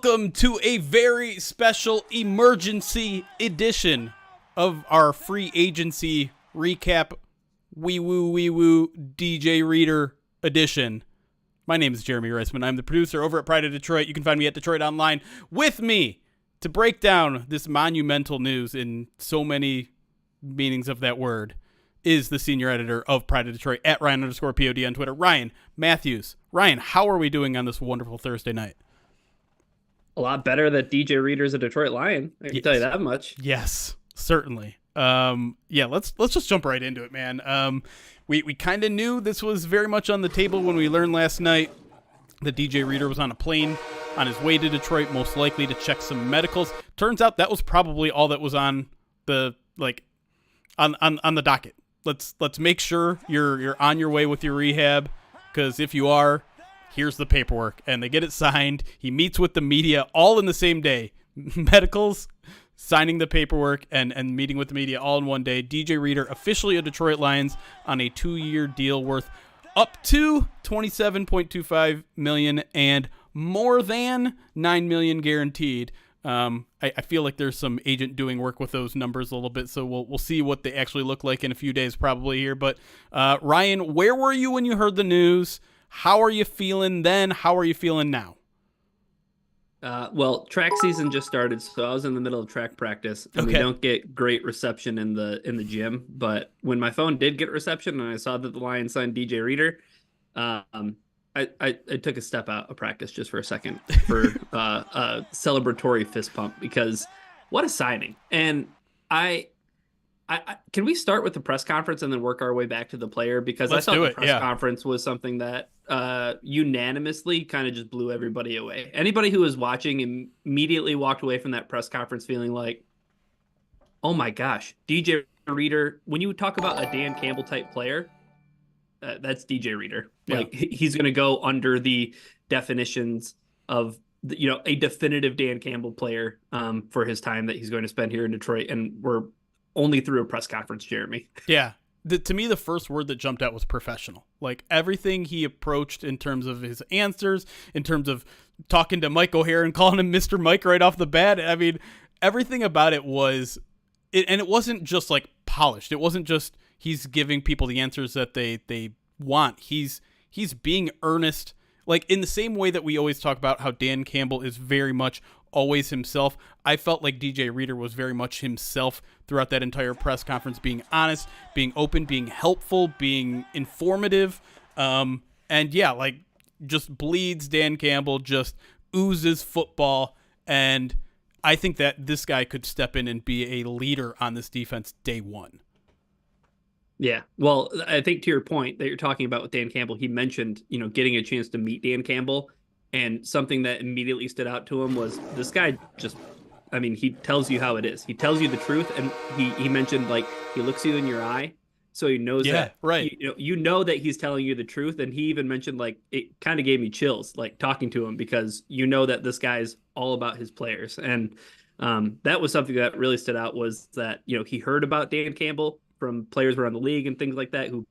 Welcome to a very special emergency edition of our free agency recap wee woo DJ Reader edition. My name is Jeremy Reisman. I'm the producer over at Pride of Detroit. You can find me at Detroit Online. With me to break down this monumental news in so many meanings of that word is the senior editor of Pride of Detroit at Ryan_POD on Twitter, Ryan Matthews. Ryan, how are we doing on this wonderful Thursday night? A lot better that DJ Reader's a Detroit Lion. I can tell you that much. Yes, certainly. Let's just jump right into it, man. We kind of knew this was very much on the table when we learned last night that DJ Reader was on a plane on his way to Detroit, most likely to check some medicals. Turns out that was probably all that was on the on the docket. Let's make sure you're on your way with your rehab, because if you are, here's the paperwork, and they get it signed. He meets with the media all in the same day. Medicals, signing the paperwork, and meeting with the media all in one day. DJ Reader officially a Detroit Lions on a 2-year deal worth up to $27.25 million and more than $9 million guaranteed. I feel like there's some agent doing work with those numbers a little bit, so we'll see what they actually look like in a few days probably here. But Ryan, where were you when you heard the news? How are you feeling then? How are you feeling now? Well, track season just started, so I was in the middle of track practice, and we don't get great reception in the gym. But when my phone did get reception and I saw that the Lions signed DJ Reader, I took a step out of practice just for a second for a celebratory fist pump, because what a signing. And I can we start with the press conference and then work our way back to the player? Because I thought the press conference was something that unanimously kind of just blew everybody away. Anybody who was watching immediately walked away from that press conference feeling like, oh my gosh, DJ Reader, when you talk about a Dan Campbell type player, that's DJ Reader. Yeah. Like, he's going to go under the definitions of a definitive Dan Campbell player for his time that he's going to spend here in Detroit. And we're only through a press conference, Jeremy. Yeah. To me, the first word that jumped out was professional. Like, everything he approached in terms of his answers, in terms of talking to Mike O'Hare and calling him Mr. Mike right off the bat. I mean, everything about it was, and it wasn't just like polished. It wasn't just he's giving people the answers that they want. He's being earnest, like in the same way that we always talk about how Dan Campbell is very much always himself. I felt like DJ Reader was very much himself throughout that entire press conference, being honest, being open, being helpful, being informative. And yeah, like just bleeds Dan Campbell, just oozes football. And I think that this guy could step in and be a leader on this defense day one. Yeah. Well, I think to your point that you're talking about with Dan Campbell, he mentioned, getting a chance to meet Dan Campbell. And something that immediately stood out to him was this guy he tells you how it is. He tells you the truth. And he mentioned, like, he looks you in your eye. So he knows that, right. You know that he's telling you the truth. And he even mentioned, like, it kind of gave me chills, like, talking to him, because you know that this guy's all about his players. And that was something that really stood out, was that, he heard about Dan Campbell from players around the league and things like that who,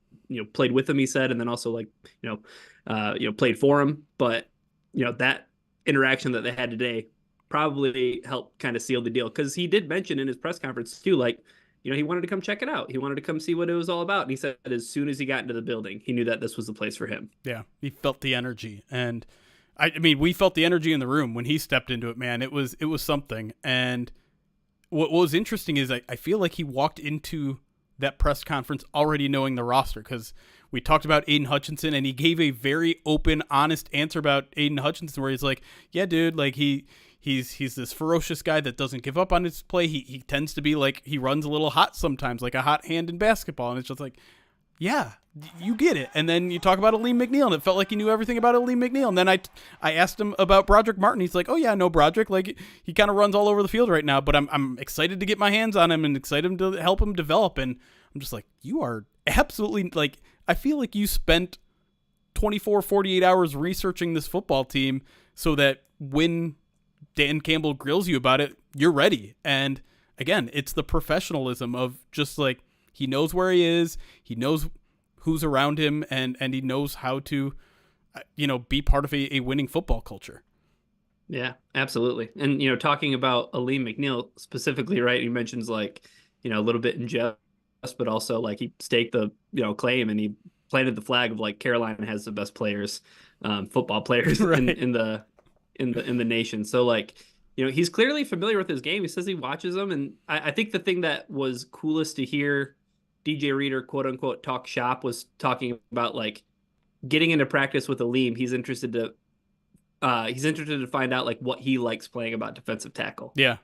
played with him, he said, and then also, like, played for him. But, that interaction that they had today probably helped kind of seal the deal, because he did mention in his press conference too, like, he wanted to come check it out. He wanted to come see what it was all about. And he said that as soon as he got into the building, he knew that this was the place for him. Yeah, he felt the energy. And I mean, we felt the energy in the room when he stepped into it, man. It was something. And what was interesting is I feel like he walked into that press conference already knowing the roster, because we talked about Aiden Hutchinson, and he gave a very open, honest answer about Aiden Hutchinson, where he's like, yeah, dude, like he's this ferocious guy that doesn't give up on his play. He tends to be like, he runs a little hot sometimes, like a hot hand in basketball. And it's just like, yeah, you get it. And then you talk about Aleem McNeil, and it felt like he knew everything about Aleem McNeil. And then I asked him about Broderick Martin. He's like, oh yeah, no, Broderick, like he kind of runs all over the field right now, but I'm excited to get my hands on him and excited to help him develop. And I'm just like, you are absolutely, like, I feel like you spent 48 hours researching this football team so that when Dan Campbell grills you about it, you're ready. And again, it's the professionalism of just like, he knows where he is, he knows who's around him, and he knows how to, be part of a winning football culture. Yeah, absolutely. And talking about Aleem McNeil specifically, right? He mentions like, a little bit in jest, but also like he staked the, claim, and he planted the flag of like Carolina has the best players, football players in Right. in the in the nation. So like, he's clearly familiar with his game. He says he watches them, and I think the thing that was coolest to hear DJ Reader quote unquote talk shop was talking about like getting into practice with Aleem. He's interested to find out like what he likes playing about defensive tackle, Yeah.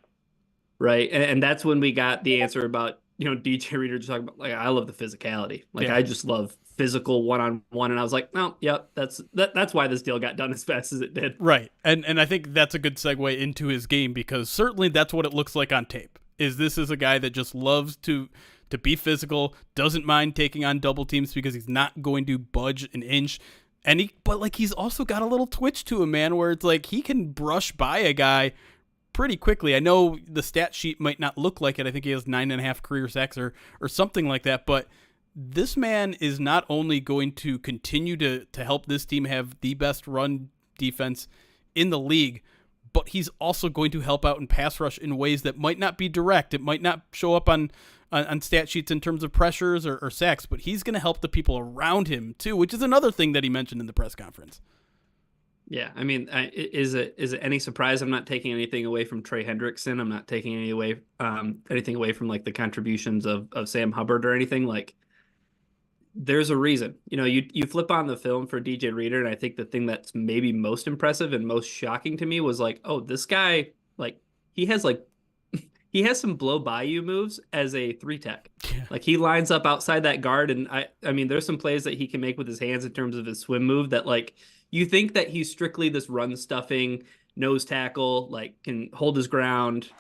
right? And that's when we got the answer about DJ Reader just talking about like I love the physicality, like Yeah. I just love physical one on one, and I was like, no, yep, that's why this deal got done as fast as it did. Right. And I think that's a good segue into his game, because certainly that's what it looks like on tape. This is a guy that just loves to be physical, doesn't mind taking on double teams because he's not going to budge an inch. But like he's also got a little twitch to him, man, where it's like he can brush by a guy pretty quickly. I know the stat sheet might not look like it. I think he has 9.5 career sacks or something like that. But this man is not only going to continue to help this team have the best run defense in the league, but he's also going to help out in pass rush in ways that might not be direct. It might not show up on stat sheets in terms of pressures or sacks, but he's going to help the people around him too, which is another thing that he mentioned in the press conference. Yeah, I mean, is it any surprise I'm not taking anything away from Trey Hendrickson? I'm not taking anything away from like the contributions of Sam Hubbard or anything. Like, there's a reason. You flip on the film for DJ Reader, and I think the thing that's maybe most impressive and most shocking to me was like, oh, this guy, like, he has like he has some blow by you moves as a three tech. Yeah. Like he lines up outside that guard, and I mean, there's some plays that he can make with his hands in terms of his swim move that like you think that he's strictly this run stuffing nose tackle, like can hold his ground,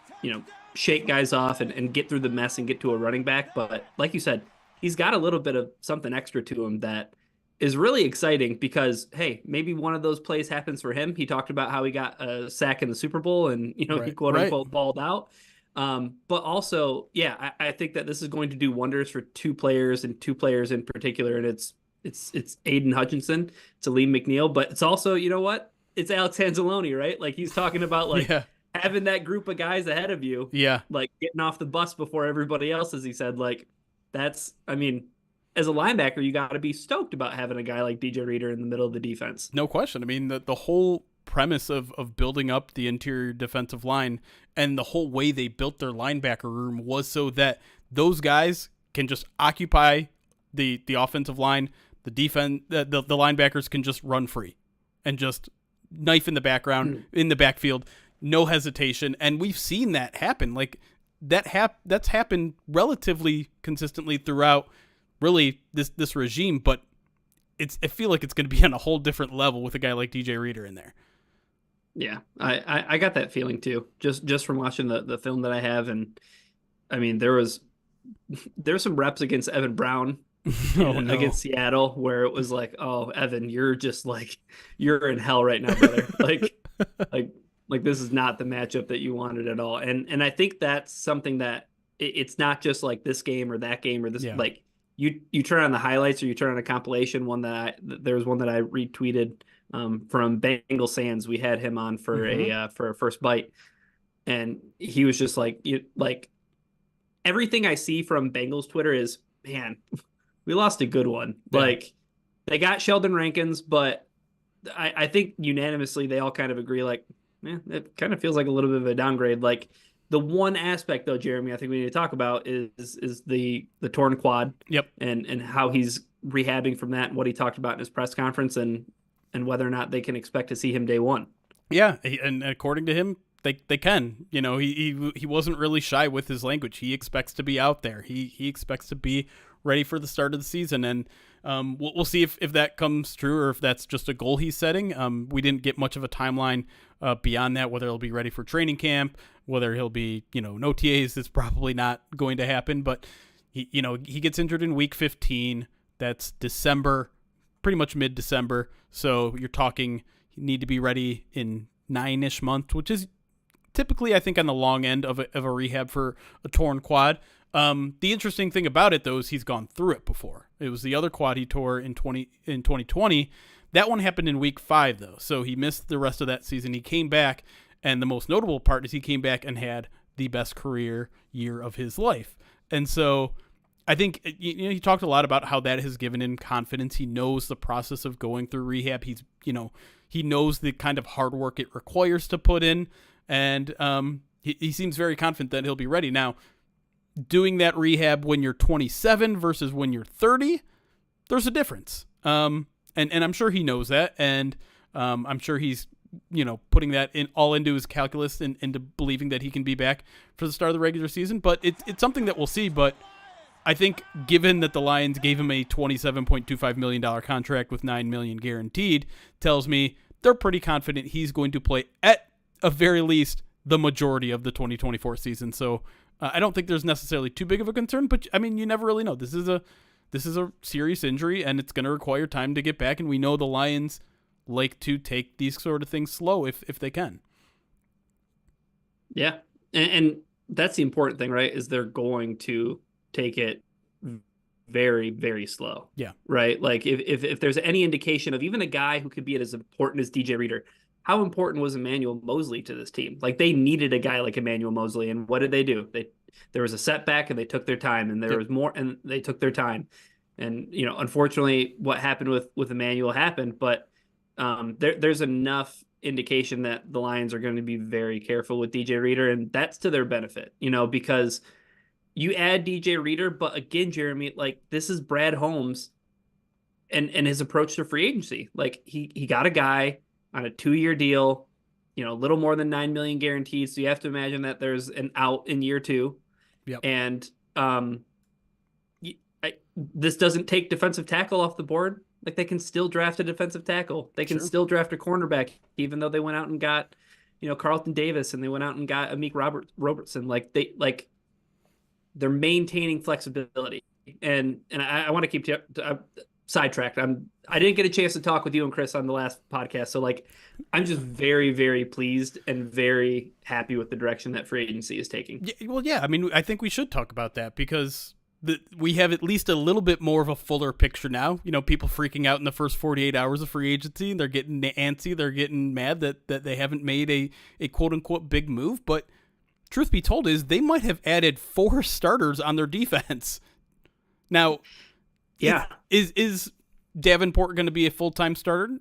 shake guys off and get through the mess and get to a running back. But like you said, he's got a little bit of something extra to him that is really exciting because, hey, maybe one of those plays happens for him. He talked about how he got a sack in the Super Bowl and, he Right. quote unquote balled out. But also, yeah, I think that this is going to do wonders for two players and two players in particular. And it's Aiden Hutchinson, it's Aleem McNeil, but it's also, you know what? It's Alex Anzalone, right? Like he's talking about like Yeah. having that group of guys ahead of you, Yeah. like getting off the bus before everybody else, as he said. Like I mean, as a linebacker, you got to be stoked about having a guy like DJ Reader in the middle of the defense. No question. I mean, the whole premise of building up the interior defensive line and the whole way they built their linebacker room was so that those guys can just occupy the offensive line. The defense, the linebackers can just run free and just knife in the background, in the backfield, no hesitation. And we've seen that happen. Like that's happened relatively consistently throughout really this regime, but I feel like it's going to be on a whole different level with a guy like DJ Reader in there. Yeah, I got that feeling too, just from watching the film that I have. And I mean, there's some reps against Evan Brown against Seattle where it was like, oh, Evan, you're just like, you're in hell right now, brother. like this is not the matchup that you wanted at all. And I think that's something that it's not just like this game or that game or this, like you turn on the highlights or you turn on a compilation. There was one that I retweeted from Bengal Sands. We had him on for a first bite, and he was just like, everything I see from Bengals Twitter is, man, we lost a good one. Yeah. Like they got Sheldon Rankins, but I think unanimously they all kind of agree, like, it kind of feels like a little bit of a downgrade. Like the one aspect though, Jeremy, I think we need to talk about is the torn quad. Yep. And how he's rehabbing from that and what he talked about in his press conference and whether or not they can expect to see him day one. Yeah. And according to him, they can. He wasn't really shy with his language. He expects to be out there. He expects to be ready for the start of the season. And we'll see if that comes true or if that's just a goal he's setting. We didn't get much of a timeline beyond that, whether he'll be ready for training camp, whether he'll be, no TAs. It's probably not going to happen, but he gets injured in week 15. That's December, pretty much mid-December. So you're talking, you need to be ready in 9-ish months, which is typically, I think, on the long end of a rehab for a torn quad. The interesting thing about it, though, is he's gone through it before. It was the other quad he tore in 2020 That one happened in week 5, though, so he missed the rest of that season. He came back, and the most notable part is he came back and had the best career year of his life. And so I think he talked a lot about how that has given him confidence. He knows the process of going through rehab. He knows the kind of hard work it requires to put in, and he seems very confident that he'll be ready. Now, doing that rehab when you're 27 versus when you're 30, there's a difference. And I'm sure he knows that, and I'm sure he's putting that into his calculus and into believing that he can be back for the start of the regular season. But it's something that we'll see. But I think given that the Lions gave him a $27.25 million contract with $9 million guaranteed, tells me they're pretty confident he's going to play at a very least the majority of the 2024 season. So I don't think there's necessarily too big of a concern, but I mean, you never really know. This is a serious injury, and it's going to require time to get back. And we know the Lions like to take these sort of things slow if they can. Yeah. And that's the important thing, right? Is they're going to take it very, very slow. Yeah. Right. Like if there's any indication of even a guy who could be as important as DJ Reader, how important was Emmanuel Moseley to this team? Like they needed a guy like Emmanuel Moseley. And what did they do? There was a setback and they took their time, and there was more and they took their time. And, unfortunately what happened with Emmanuel happened, but there's enough indication that the Lions are going to be very careful with DJ Reader, and that's to their benefit, because you add DJ Reader, but again, Jeremy, like this is Brad Holmes and his approach to free agency. Like he got a guy on a 2-year deal, a little more than $9 million guaranteed. So you have to imagine that there's an out in year 2. Yep. And this doesn't take defensive tackle off the board. Like they can still draft a defensive tackle. They can still draft a cornerback, even though they went out and got, Carlton Davis, and they went out and got Amik Robertson. They're maintaining flexibility. And I want to keep sidetracked. I didn't get a chance to talk with you and Chris on the last podcast. So I'm just very, very pleased and very happy with the direction that free agency is taking. Yeah. I mean, I think we should talk about that because we have at least a little bit more of a fuller picture now. People freaking out in the first 48 hours of free agency, and they're getting antsy. They're getting mad that they haven't made a quote unquote big move. But truth be told is they might have added 4 starters on their defense. Now, yeah, is Davenport going to be a full-time starter?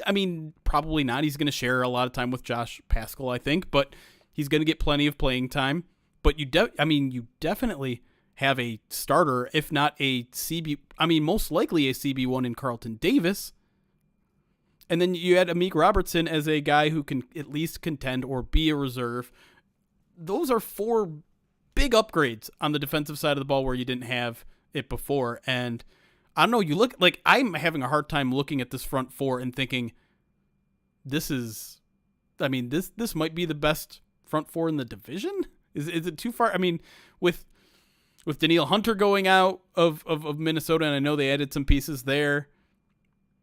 I mean, probably not. He's going to share a lot of time with Josh Paschal, I think, but he's going to get plenty of playing time. But you definitely have a starter, if not a CB. I mean, most likely a CB1 in Carlton Davis. And then you add Amik Robertson as a guy who can at least contend or be a reserve. Those are 4 big upgrades on the defensive side of the ball where you didn't have it before. And I don't know, you look like I'm having a hard time looking at this front 4 and thinking this might be the best front 4 in the division. Is it too far? I mean, with Danielle Hunter going out of Minnesota, and I know they added some pieces there.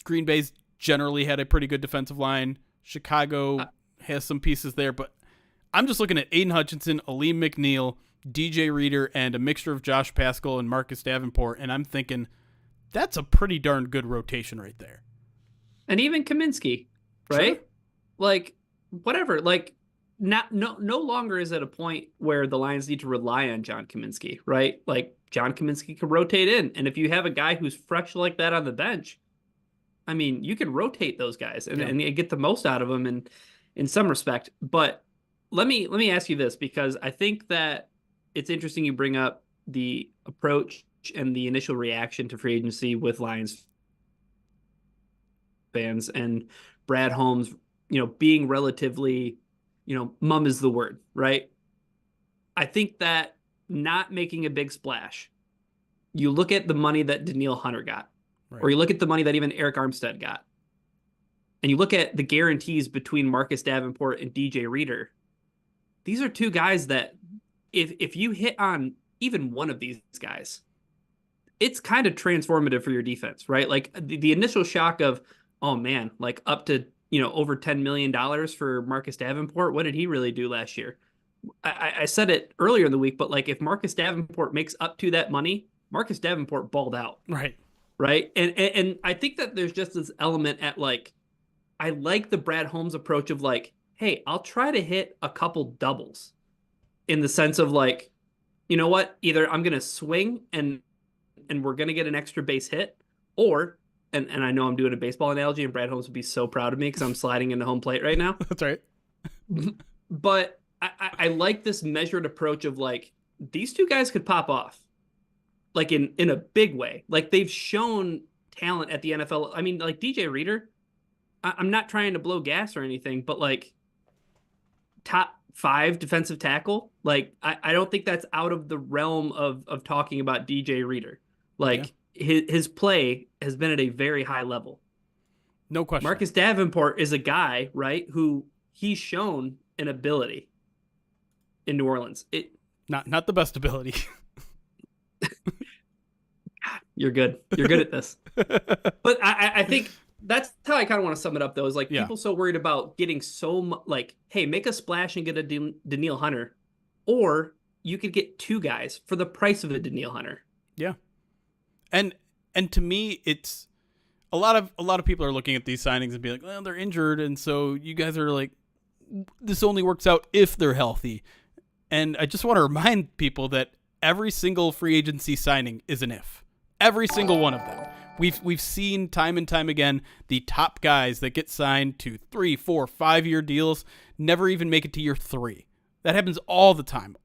Green Bay's generally had a pretty good defensive line. Chicago has some pieces there, but I'm just looking at Aiden Hutchinson, Aleem McNeil, DJ Reader, and a mixture of Josh Paschal and Marcus Davenport, and I'm thinking that's a pretty darn good rotation right there. And even Kaminsky, right? Sure. Like, whatever. Like, no longer is at a point where the Lions need to rely on John Kaminsky, right? Like, John Kaminsky can rotate in, and if you have a guy who's fresh like that on the bench, I mean, you can rotate those guys and get the most out of them in some respect. But let me ask you this, because I think that it's interesting you bring up the approach and the initial reaction to free agency with Lions fans and Brad Holmes, being relatively, mum is the word, right? I think that not making a big splash, you look at the money that Danielle Hunter got, right, or you look at the money that even Eric Armstead got, and you look at the guarantees between Marcus Davenport and DJ Reader. These are 2 guys that if you hit on even one of these guys, it's kind of transformative for your defense, right? Like the initial shock of, oh man, like up to, over $10 million for Marcus Davenport. What did he really do last year? I said it earlier in the week, but like if Marcus Davenport makes up to that money, Marcus Davenport balled out. Right. right? And I think that there's just this element at like, I like the Brad Holmes approach of like, hey, I'll try to hit a couple doubles in the sense of like, you know what? Either I'm gonna swing and we're gonna get an extra base hit, or and I know I'm doing a baseball analogy, and Brad Holmes would be so proud of me because I'm sliding into home plate right now. That's right. But I like this measured approach of like, these two guys could pop off, like in a big way. Like they've shown talent at the NFL. I mean, like DJ Reader, I'm not trying to blow gas or anything, but like top 5 defensive tackle. Like I don't think that's out of the realm of talking about DJ Reader. Like his play has been at a very high level. No question. Marcus Davenport is a guy, right, who he's shown an ability in New Orleans. Not the best ability. You're good. You're good at this. But I think that's how I kind of want to sum it up, though, is like people so worried about getting so much, like, hey, make a splash and get a Danielle Hunter, or you could get 2 guys for the price of a Danielle Hunter. Yeah. And to me, it's a lot of people are looking at these signings and be like, well, they're injured, and so you guys are like, this only works out if they're healthy. And I just want to remind people that every single free agency signing is an if. Every single one of them. We've seen time and time again the top guys that get signed to 3, 4, 5-year deals never even make it to year 3. That happens all the time.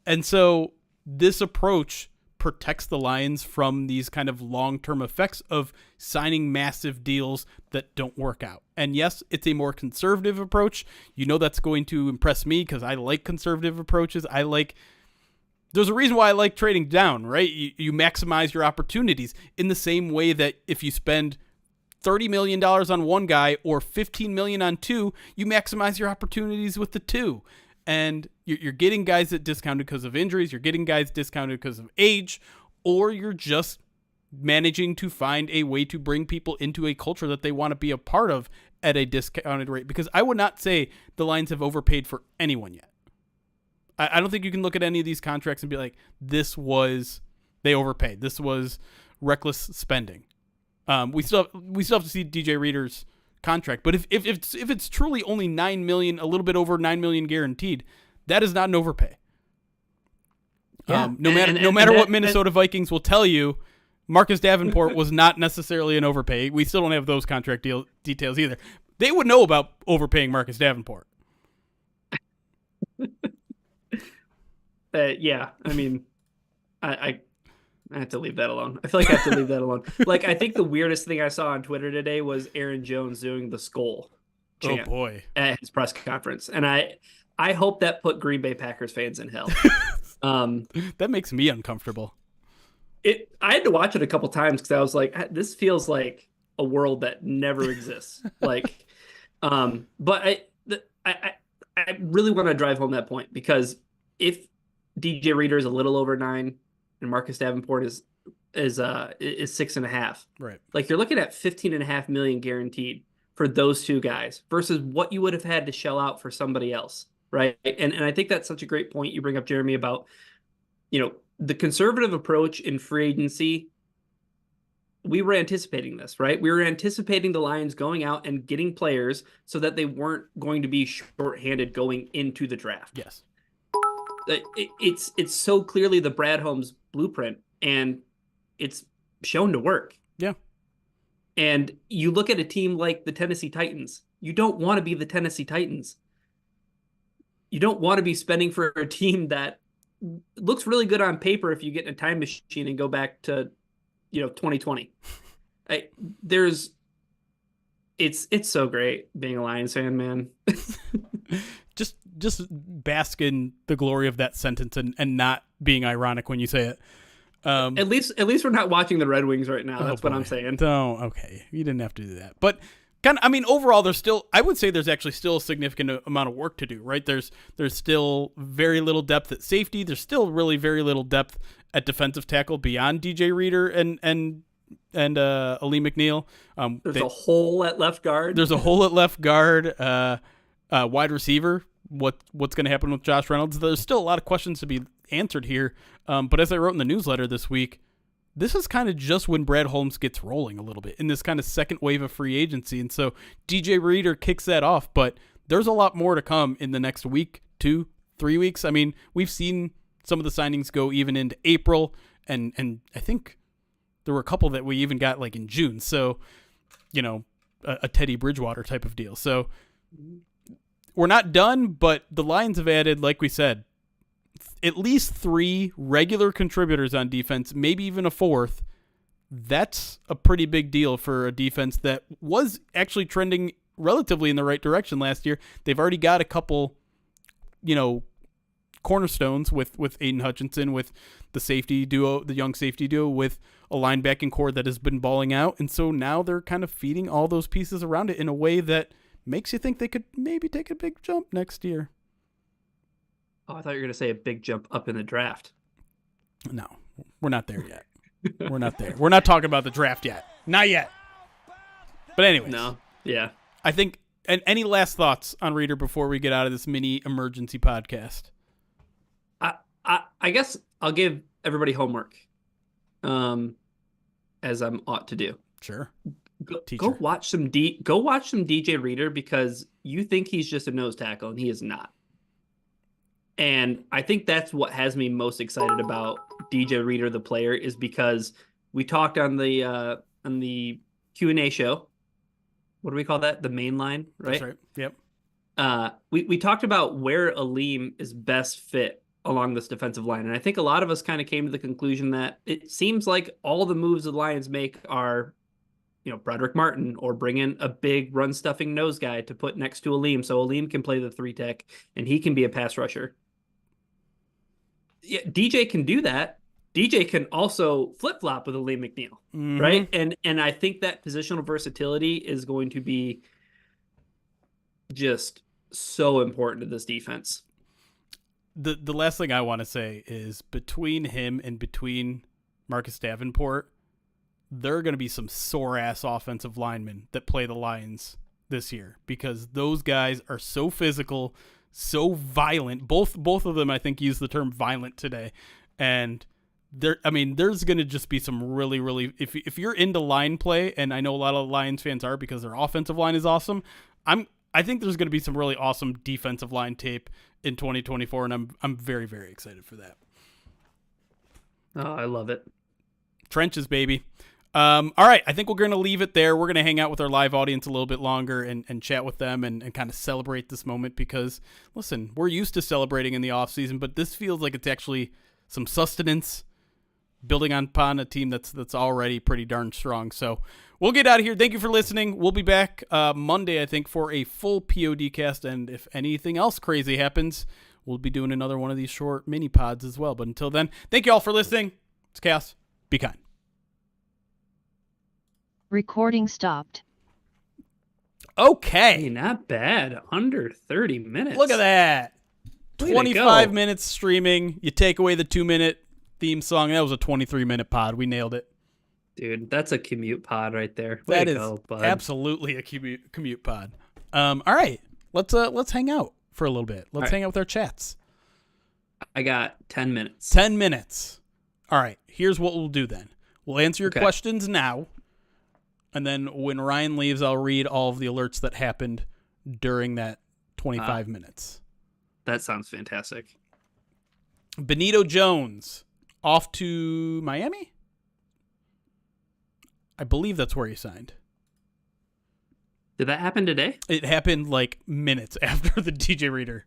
And so this approach protects the Lions from these kind of long-term effects of signing massive deals that don't work out. And yes, it's a more conservative approach. You know that's going to impress me because I like conservative approaches. There's a reason why I like trading down, right? You maximize your opportunities in the same way that if you spend $30 million on one guy or $15 million on 2, you maximize your opportunities with the 2. And you're getting guys that discounted because of injuries, you're getting guys discounted because of age, or you're just managing to find a way to bring people into a culture that they want to be a part of at a discounted rate. Because I would not say the Lions have overpaid for anyone yet. I don't think you can look at any of these contracts and be like, they overpaid. This was reckless spending. We still have to see DJ Reader's contract, but if it's truly only $9 million, a little bit over $9 million guaranteed, that is not an overpay. No matter what Minnesota Vikings will tell you, Marcus Davenport was not necessarily an overpay. We still don't have those contract details either. They would know about overpaying Marcus Davenport. Yeah, I mean, I have to leave that alone. I feel like I have to leave that alone. Like, I think the weirdest thing I saw on Twitter today was Aaron Jones doing the skull chant at his press conference. And I hope that put Green Bay Packers fans in hell. That makes me uncomfortable. I had to watch it a couple times because I was like, this feels like a world that never exists. Like, but I really want to drive home that point, because if DJ Reader is a little over 9 and Marcus Davenport is 6.5. Right. Like, you're looking at $15.5 million guaranteed for those 2 guys versus what you would have had to shell out for somebody else. Right. And I think that's such a great point you bring up, Jeremy, about, the conservative approach in free agency. We were anticipating this, right? We were anticipating the Lions going out and getting players so that they weren't going to be shorthanded going into the draft. Yes. It's so clearly the Brad Holmes blueprint, and it's shown to work. Yeah. And you look at a team like the Tennessee Titans. You don't want to be the Tennessee Titans. You don't want to be spending for a team that looks really good on paper if you get in a time machine and go back to 2020. It's so great being a Lions fan, man. Just bask in the glory of that sentence and not being ironic when you say it. At least we're not watching the Red Wings right now. That's what I'm saying. Okay. You didn't have to do that. But overall, I would say there's actually still a significant amount of work to do, right? There's still very little depth at safety. There's still really very little depth at defensive tackle beyond DJ Reader and Ali McNeil. There's a hole at left guard. There's a hole at left guard. Wide receiver. What's going to happen with Josh Reynolds? There's still a lot of questions to be answered here. But as I wrote in the newsletter this week, this is kind of just when Brad Holmes gets rolling a little bit in this kind of second wave of free agency. And so DJ Reader kicks that off, but there's a lot more to come in the next week, 2, 3 weeks. I mean, we've seen some of the signings go even into April, and I think there were a couple that we even got like in June. So, a Teddy Bridgewater type of deal. So we're not done, but the Lions have added, like we said, at least 3 regular contributors on defense, maybe even a 4th. That's a pretty big deal for a defense that was actually trending relatively in the right direction last year. They've already got a couple, cornerstones with Aiden Hutchinson, with the safety duo, the young safety duo, with a linebacking core that has been balling out. And so now they're kind of feeding all those pieces around it in a way that makes you think they could maybe take a big jump next year. Oh, I thought you were going to say a big jump up in the draft. No, we're not there yet. We're not there. We're not talking about the draft yet. Not yet. But anyways. No. Yeah. I think, and any last thoughts on Reader before we get out of this mini emergency podcast? I guess I'll give everybody homework, as I'm ought to do. Sure. Go watch some DJ Reader, because you think he's just a nose tackle and he is not. And I think that's what has me most excited about DJ Reader, the player, is because we talked on the Q&A show. What do we call that? The main line, right? That's right. Yep. We talked about where Aleem is best fit along this defensive line. And I think a lot of us kind of came to the conclusion that it seems like all the moves the Lions make are, Broderick Martin, or bring in a big run stuffing nose guy to put next to Aleem, so Aleem can play the 3 tech and he can be a pass rusher. Yeah, DJ can do that. DJ can also flip-flop with Aleem McNeil, right? And I think that positional versatility is going to be just so important to this defense. The last thing I want to say is, between him and between Marcus Davenport, there are going to be some sore-ass offensive linemen that play the Lions this year, because those guys are so physical, so violent. Both of them, I think, use the term violent today. And there's going to just be some really, really, if you're into line play, and I know a lot of Lions fans are because their offensive line is awesome, I think there's going to be some really awesome defensive line tape in 2024, and I'm very, very excited for that. Oh, I love it. Trenches, baby. All right, I think we're going to leave it there. We're going to hang out with our live audience a little bit longer and chat with them and kind of celebrate this moment, because, listen, we're used to celebrating in the offseason, but this feels like it's actually some sustenance, building upon a team that's already pretty darn strong. So we'll get out of here. Thank you for listening. We'll be back Monday, I think, for a full POD cast, and if anything else crazy happens, we'll be doing another one of these short mini pods as well. But until then, thank you all for listening. It's Chaos. Be kind. Recording stopped. Okay. Hey, not bad. Under 30 minutes. Look at that. Way to 25 go. minutes streaming. You take away the 2-minute theme song. That was a 23-minute pod. We nailed it. Dude, that's a commute pod right there. Way That to is go, bud. absolutely a commute pod. All right. Let's hang out for a little bit. Let's hang out with our chats. I got 10 minutes. 10 minutes. All right. Here's what we'll do then. We'll answer your questions now. And then when Ryan leaves, I'll read all of the alerts that happened during that 25 minutes. That sounds fantastic. Benito Jones off to Miami? I believe that's where he signed. Did that happen today? It happened like minutes after the DJ Reader,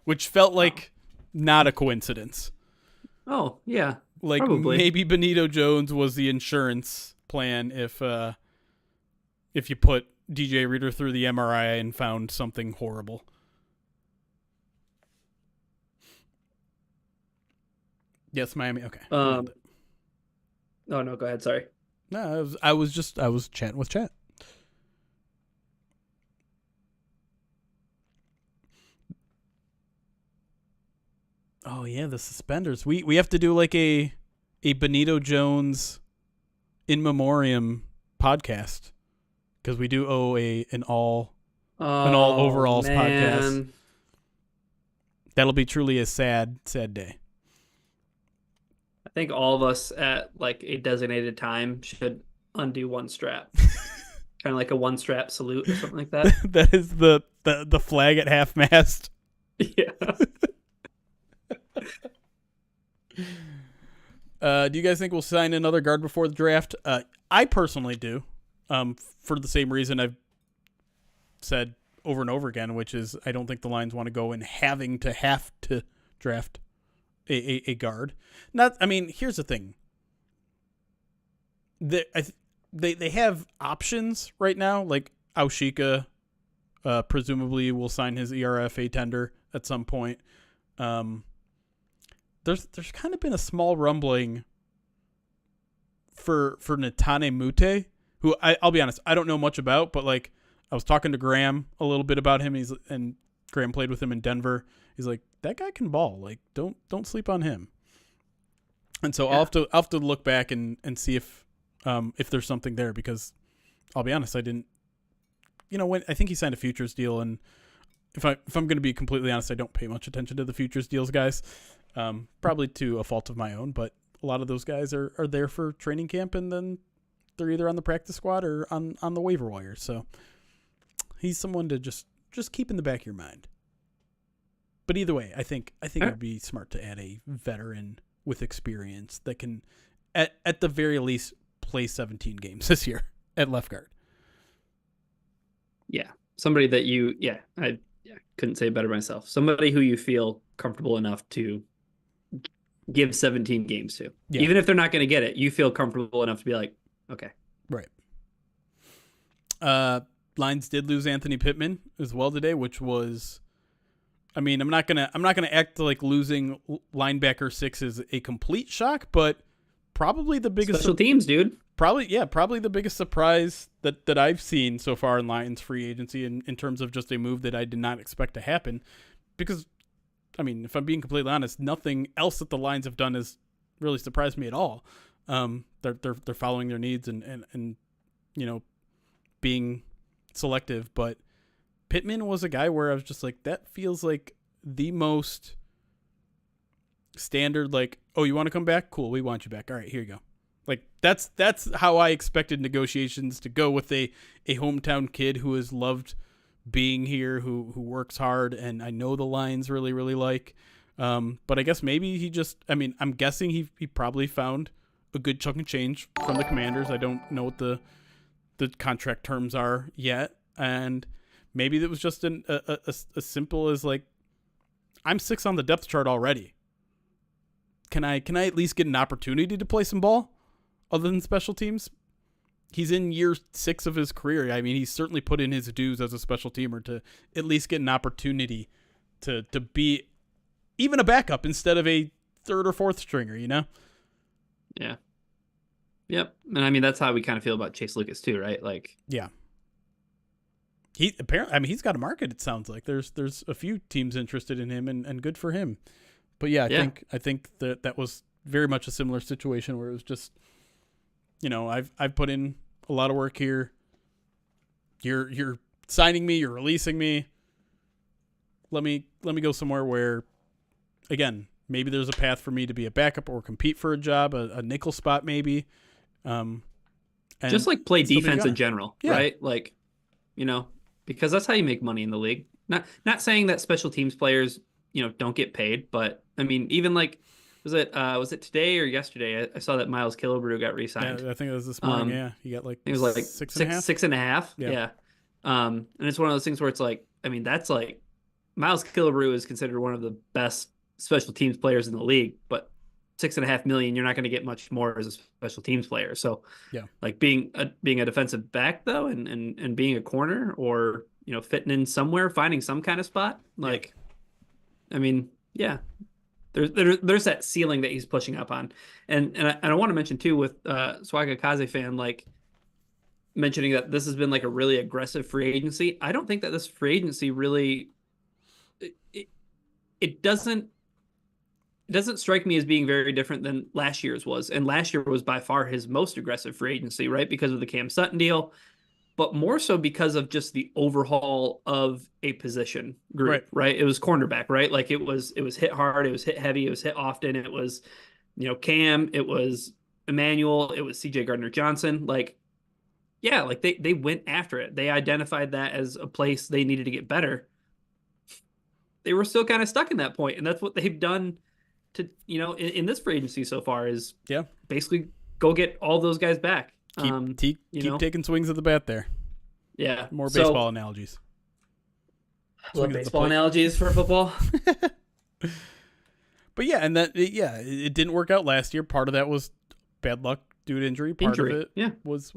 which felt like not a coincidence. Oh, yeah. Like probably. Maybe Benito Jones was the insurance plan if you put DJ Reader through the MRI and found something horrible. Yes, Miami. Okay. Oh, no, go ahead. Sorry. No, I was chatting with chat. Oh yeah, the suspenders. We have to do like a Benito Jones in memoriam podcast, because we do owe an all overalls podcast. That'll be truly a sad day. think all of us at like a designated time should undo one strap, kind of like a one strap salute or something like that. That is the flag at half mast. Yeah. Do you guys think we'll sign another guard before the draft? I personally do, for the same reason I've said over and over again, which is I don't think the Lions want to go in having to have to draft a guard. Here's the thing. They have options right now, like Aushika, presumably will sign his ERFA tender at some point. There's kind of been a small rumbling for Netane Mute, who I'll be honest, I don't know much about, but like I was talking to Graham a little bit about him. And Graham played with him in Denver. He's like, that guy can ball. Like, don't sleep on him. And so I'll have to look back and see if there's something there, because I'll be honest, I didn't. When I think he signed a futures deal, and if I'm going to be completely honest, I don't pay much attention to the futures deals guys. Probably to a fault of my own, but a lot of those guys are there for training camp, and then they're either on the practice squad or on the waiver wire. So he's someone to just keep in the back of your mind. But either way, I think it would be smart to add a veteran with experience that can, at the very least, play 17 games this year at left guard. Yeah, somebody that I couldn't say it better myself. Somebody who you feel comfortable enough to give 17 games to. Yeah. Even if they're not going to get it, you feel comfortable enough to be like, okay. Right. Lions did lose Anthony Pittman as well today, which was, I'm not gonna act like losing linebacker 6 is a complete shock, but probably the biggest special teams, dude. Probably the biggest surprise that I've seen so far in Lions free agency in terms of just a move that I did not expect to happen. Because, if I'm being completely honest, nothing else that the Lions have done has really surprised me at all. They're following their needs and being selective, but Pittman was a guy where I was just like, that feels like the most standard, like, oh, you want to come back? Cool, we want you back. All right, here you go. Like, that's how I expected negotiations to go with a hometown kid who has loved being here, who works hard, and I know the Lions really, really like. But I guess maybe he just, I'm guessing he probably found a good chunk of change from the Commanders. I don't know what the contract terms are yet, and maybe it was just as simple as like, I'm 6 on the depth chart already. Can I at least get an opportunity to play some ball other than special teams? He's in year 6 of his career. He's certainly put in his dues as a special teamer to at least get an opportunity to be even a backup instead of a 3rd or 4th stringer, Yeah. Yep. And that's how we kind of feel about Chase Lucas too, right? Like, yeah. He apparently, he's got a market. It sounds like there's a few teams interested in him, and good for him. But yeah, I think that was very much a similar situation where it was just, I've put in a lot of work here. You're signing me, you're releasing me. Let me go somewhere where, again, maybe there's a path for me to be a backup or compete for a job, a nickel spot maybe. And just like play defense in general, yeah. Right? Like, because that's how you make money in the league. Not saying that special teams players, don't get paid, but even like, was it today or yesterday? I saw that Miles Killebrew got re-signed. Yeah, I think it was this morning. Yeah, he got like, it was like 6.5. Yeah. And it's one of those things where it's like, that's like, Miles Killebrew is considered one of the best special teams players in the league, but $6.5 million, you're not going to get much more as a special teams player. So yeah, like being a defensive back though, and being a corner, or, fitting in somewhere, finding some kind of spot, like, yeah. There's that ceiling that he's pushing up on. And I want to mention too with Swaga Kaze fan, like, mentioning that this has been like a really aggressive free agency. I don't think that this free agency really, it doesn't strike me as being very different than last year's was. And last year was by far his most aggressive free agency, right? Because of the Cam Sutton deal, but more so because of just the overhaul of a position group, right? It was cornerback, right? Like it was hit hard, it was hit heavy, it was hit often. It was, Cam, it was Emmanuel, it was CJ Gardner-Johnson. Like, yeah, like they went after it. They identified that as a place they needed to get better. They were still kind of stuck in that point, and that's what they've done to, in this free agency so far is basically go get all those guys back. Keep taking swings at the bat there. Yeah. More baseball analogies. Love baseball analogies for football. But yeah, and it didn't work out last year. Part of that was bad luck due to injury. Part of it was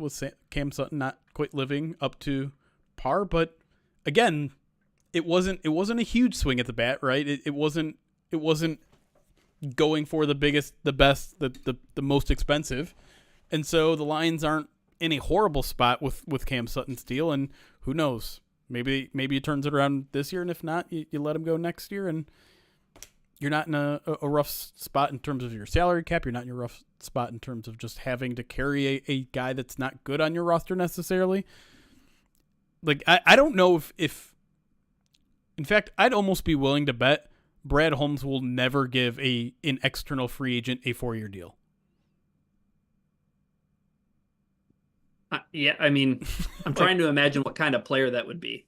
Cam Sutton not quite living up to par. But again, it wasn't a huge swing at the bat, right? It wasn't going for the biggest, the best, the most expensive. And so the Lions aren't in a horrible spot with Cam Sutton's deal, and who knows? Maybe he turns it around this year, and if not, you let him go next year, and you're not in a rough spot in terms of your salary cap. You're not in a rough spot in terms of just having to carry a guy that's not good on your roster necessarily. Like, I don't know if in fact, I'd almost be willing to bet Brad Holmes will never give an external free agent a 4-year deal. Yeah, I mean, I'm trying to imagine what kind of player that would be.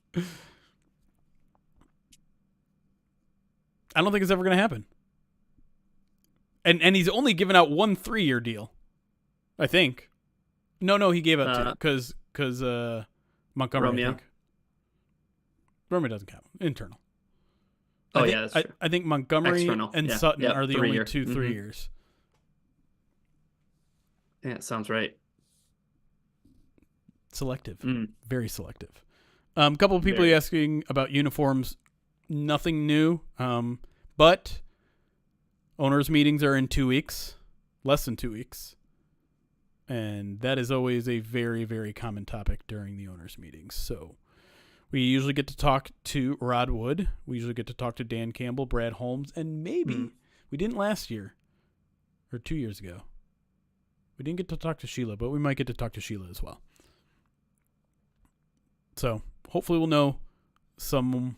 I don't think it's ever going to happen. And he's only given out one 3-year deal, I think. No, he gave out 2 because Montgomery. Romeo. I think. Romeo doesn't count. Internal. That's true. I think Montgomery and Sutton are the only 2 3 years. Yeah, it sounds right. Selective. Very selective. A couple of people asking about uniforms. Nothing new. But owners' meetings are in 2 weeks. Less than 2 weeks. And that is always a very, very common topic during the owners' meetings. So we usually get to talk to Rod Wood. We usually get to talk to Dan Campbell, Brad Holmes, and maybe we didn't last year or 2 years ago. We didn't get to talk to Sheila, but we might get to talk to Sheila as well. So hopefully we'll know some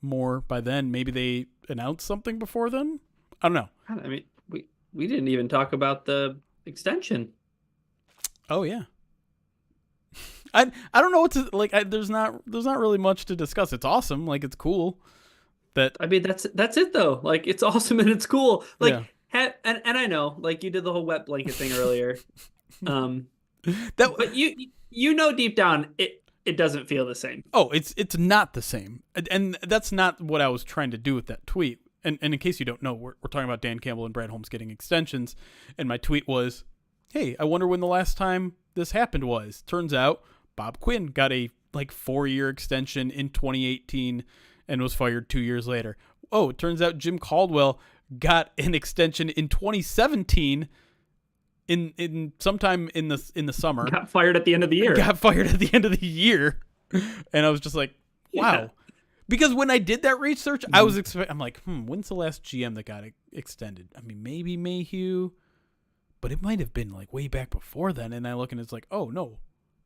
more by then. Maybe they announce something before then. I don't know. I mean, we didn't even talk about the extension. Oh yeah. I don't know what to like. There's not really much to discuss. It's awesome. Like, it's cool. That's it though. Like, it's awesome and it's cool. Like, and I know, like, you did the whole wet blanket thing earlier. But you know deep down it doesn't feel the same. Oh, it's not the same, and that's not what I was trying to do with that tweet. And in case you don't know, we're talking about Dan Campbell and Brad Holmes getting extensions, and my tweet was, "Hey, I wonder when the last time this happened was." Turns out Bob Quinn got a 4-year extension in 2018 and was fired 2 years later. Oh, it turns out Jim Caldwell got an extension in 2017 in sometime in the summer. Got fired at the end of the year. And I was just like, wow. Yeah. Because when I did that research, I was I'm like, when's the last GM that got extended? I mean, maybe Mayhew, but it might have been like way back before then. And I look and it's like, oh no,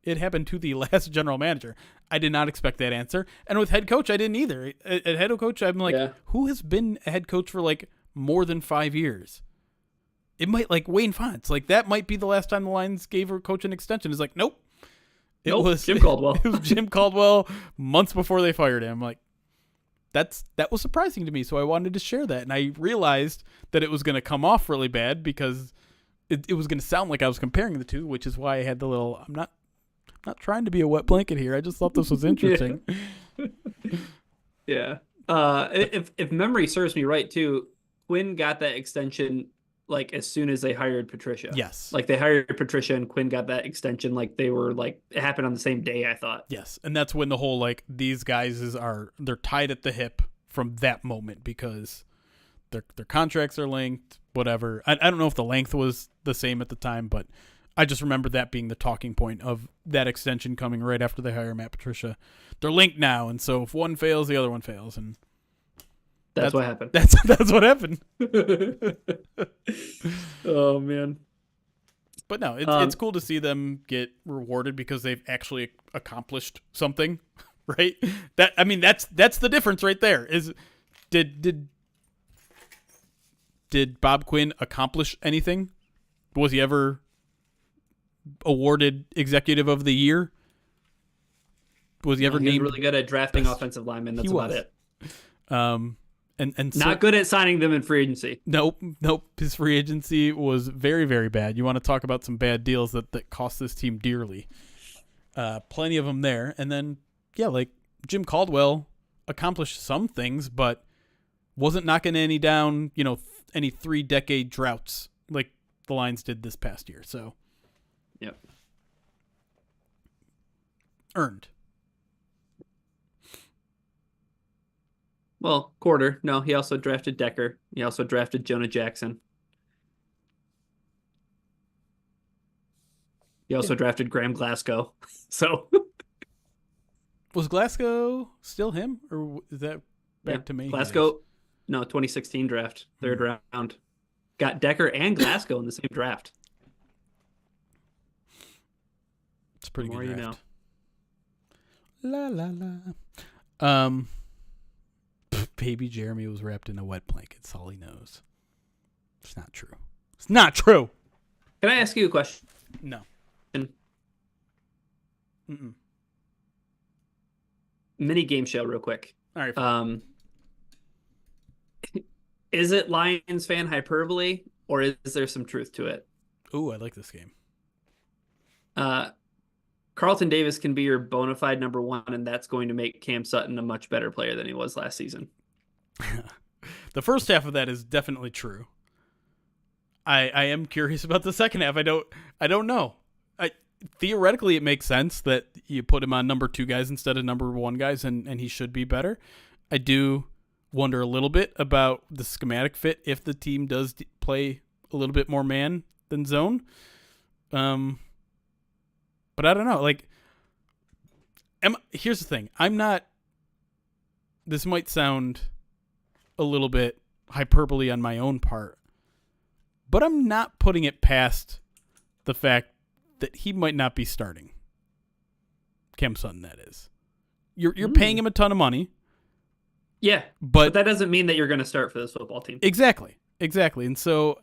it happened to the last general manager. I did not expect that answer. And with head coach, I didn't either. At head coach, I'm like, who has been a head coach for like more than 5 years? It might, like, Wayne Fonts. Like, that might be the last time the Lions gave her coach an extension. It's like, nope. It was Jim Caldwell. It was Jim Caldwell months before they fired him. Like, that was surprising to me. So I wanted to share that. And I realized that it was going to come off really bad because it was going to sound like I was comparing the two, which is why I had the little, I'm not trying to be a wet blanket here. I just thought this was interesting. Yeah. If memory serves me right, too, Quinn got that extension like as soon as they hired Patricia. Yes. Like, they hired Patricia and Quinn got that extension. Like, they were like, it happened on the same day, I thought. Yes. And that's when the whole, like, these guys they're tied at the hip from that moment because their contracts are linked, whatever. I don't know if the length was the same at the time, but I just remember that being the talking point of that extension coming right after they hire Matt Patricia. They're linked now. And so if one fails, the other one fails. And that's what happened. That's what happened. Oh man. But no, it's cool to see them get rewarded because they've actually accomplished something, right? That's the difference right there. Is did did Bob Quinn accomplish anything? Was he ever awarded Executive of the Year? Was he ever named? He was really good at drafting offensive linemen. That's about it. And not good at signing them in free agency. Nope. His free agency was very, very bad. You want to talk about some bad deals that cost this team dearly. Plenty of them there. And then, yeah, like Jim Caldwell accomplished some things, but wasn't knocking any down, any 3-decade droughts like the Lions did this past year. So, yep. Earned. Well, quarter. No, he also drafted Decker. He also drafted Jonah Jackson. He also drafted Graham Glasgow. So was Glasgow still him, or is that back to me? Glasgow, no, 2016 draft, 3rd round. Got Decker and Glasgow in the same draft. It's a pretty good draft. You know. La la la. Baby Jeremy was wrapped in a wet blanket. That's all he knows. It's not true. It's not true. Can I ask you a question? No. Mm-mm. Mini game show real quick. All right. Is it Lions fan hyperbole, or is there some truth to it? Ooh, I like this game. Carlton Davis can be your bona fide number 1, and that's going to make Cam Sutton a much better player than he was last season. The first half of that is definitely true. I am curious about the second half. I don't know. Theoretically, it makes sense that you put him on number 2 guys instead of number 1 guys, and he should be better. I do wonder a little bit about the schematic fit if the team does play a little bit more man than zone. But I don't know. Like, here's the thing. This might sound a little bit hyperbole on my own part, but I'm not putting it past the fact that he might not be starting. Cam Sutton, that is. You're paying him a ton of money. Yeah, but that doesn't mean that you're going to start for this football team. Exactly. And so,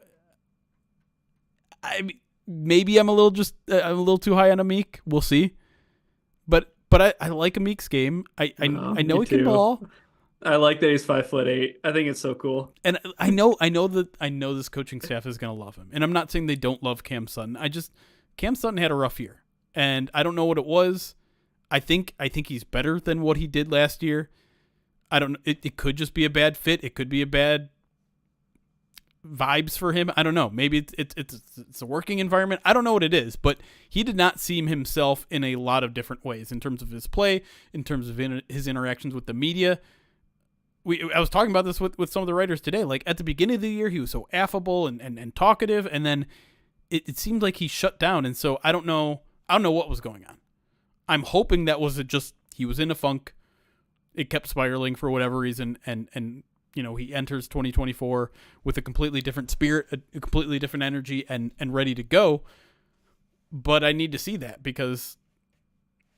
maybe I'm a little too high on Amik. We'll see. But I like Amik's game. I know he can ball. I like that he's 5'8". I think it's so cool. And I know this coaching staff is going to love him. And I'm not saying they don't love Cam Sutton. Cam Sutton had a rough year, and I don't know what it was. I think he's better than what he did last year. I don't know. It could just be a bad fit. It could be a bad vibes for him. I don't know. Maybe it's a working environment. I don't know what it is, but he did not seem himself in a lot of different ways in terms of his play, in terms of his interactions with the media. I was talking about this with some of the writers today. Like at the beginning of the year, he was so affable and talkative, and then it seemed like he shut down. And so I don't know what was going on. I'm hoping that was just he was in a funk. It kept spiraling for whatever reason, and he enters 2024 with a completely different spirit, a completely different energy, and ready to go. But I need to see that because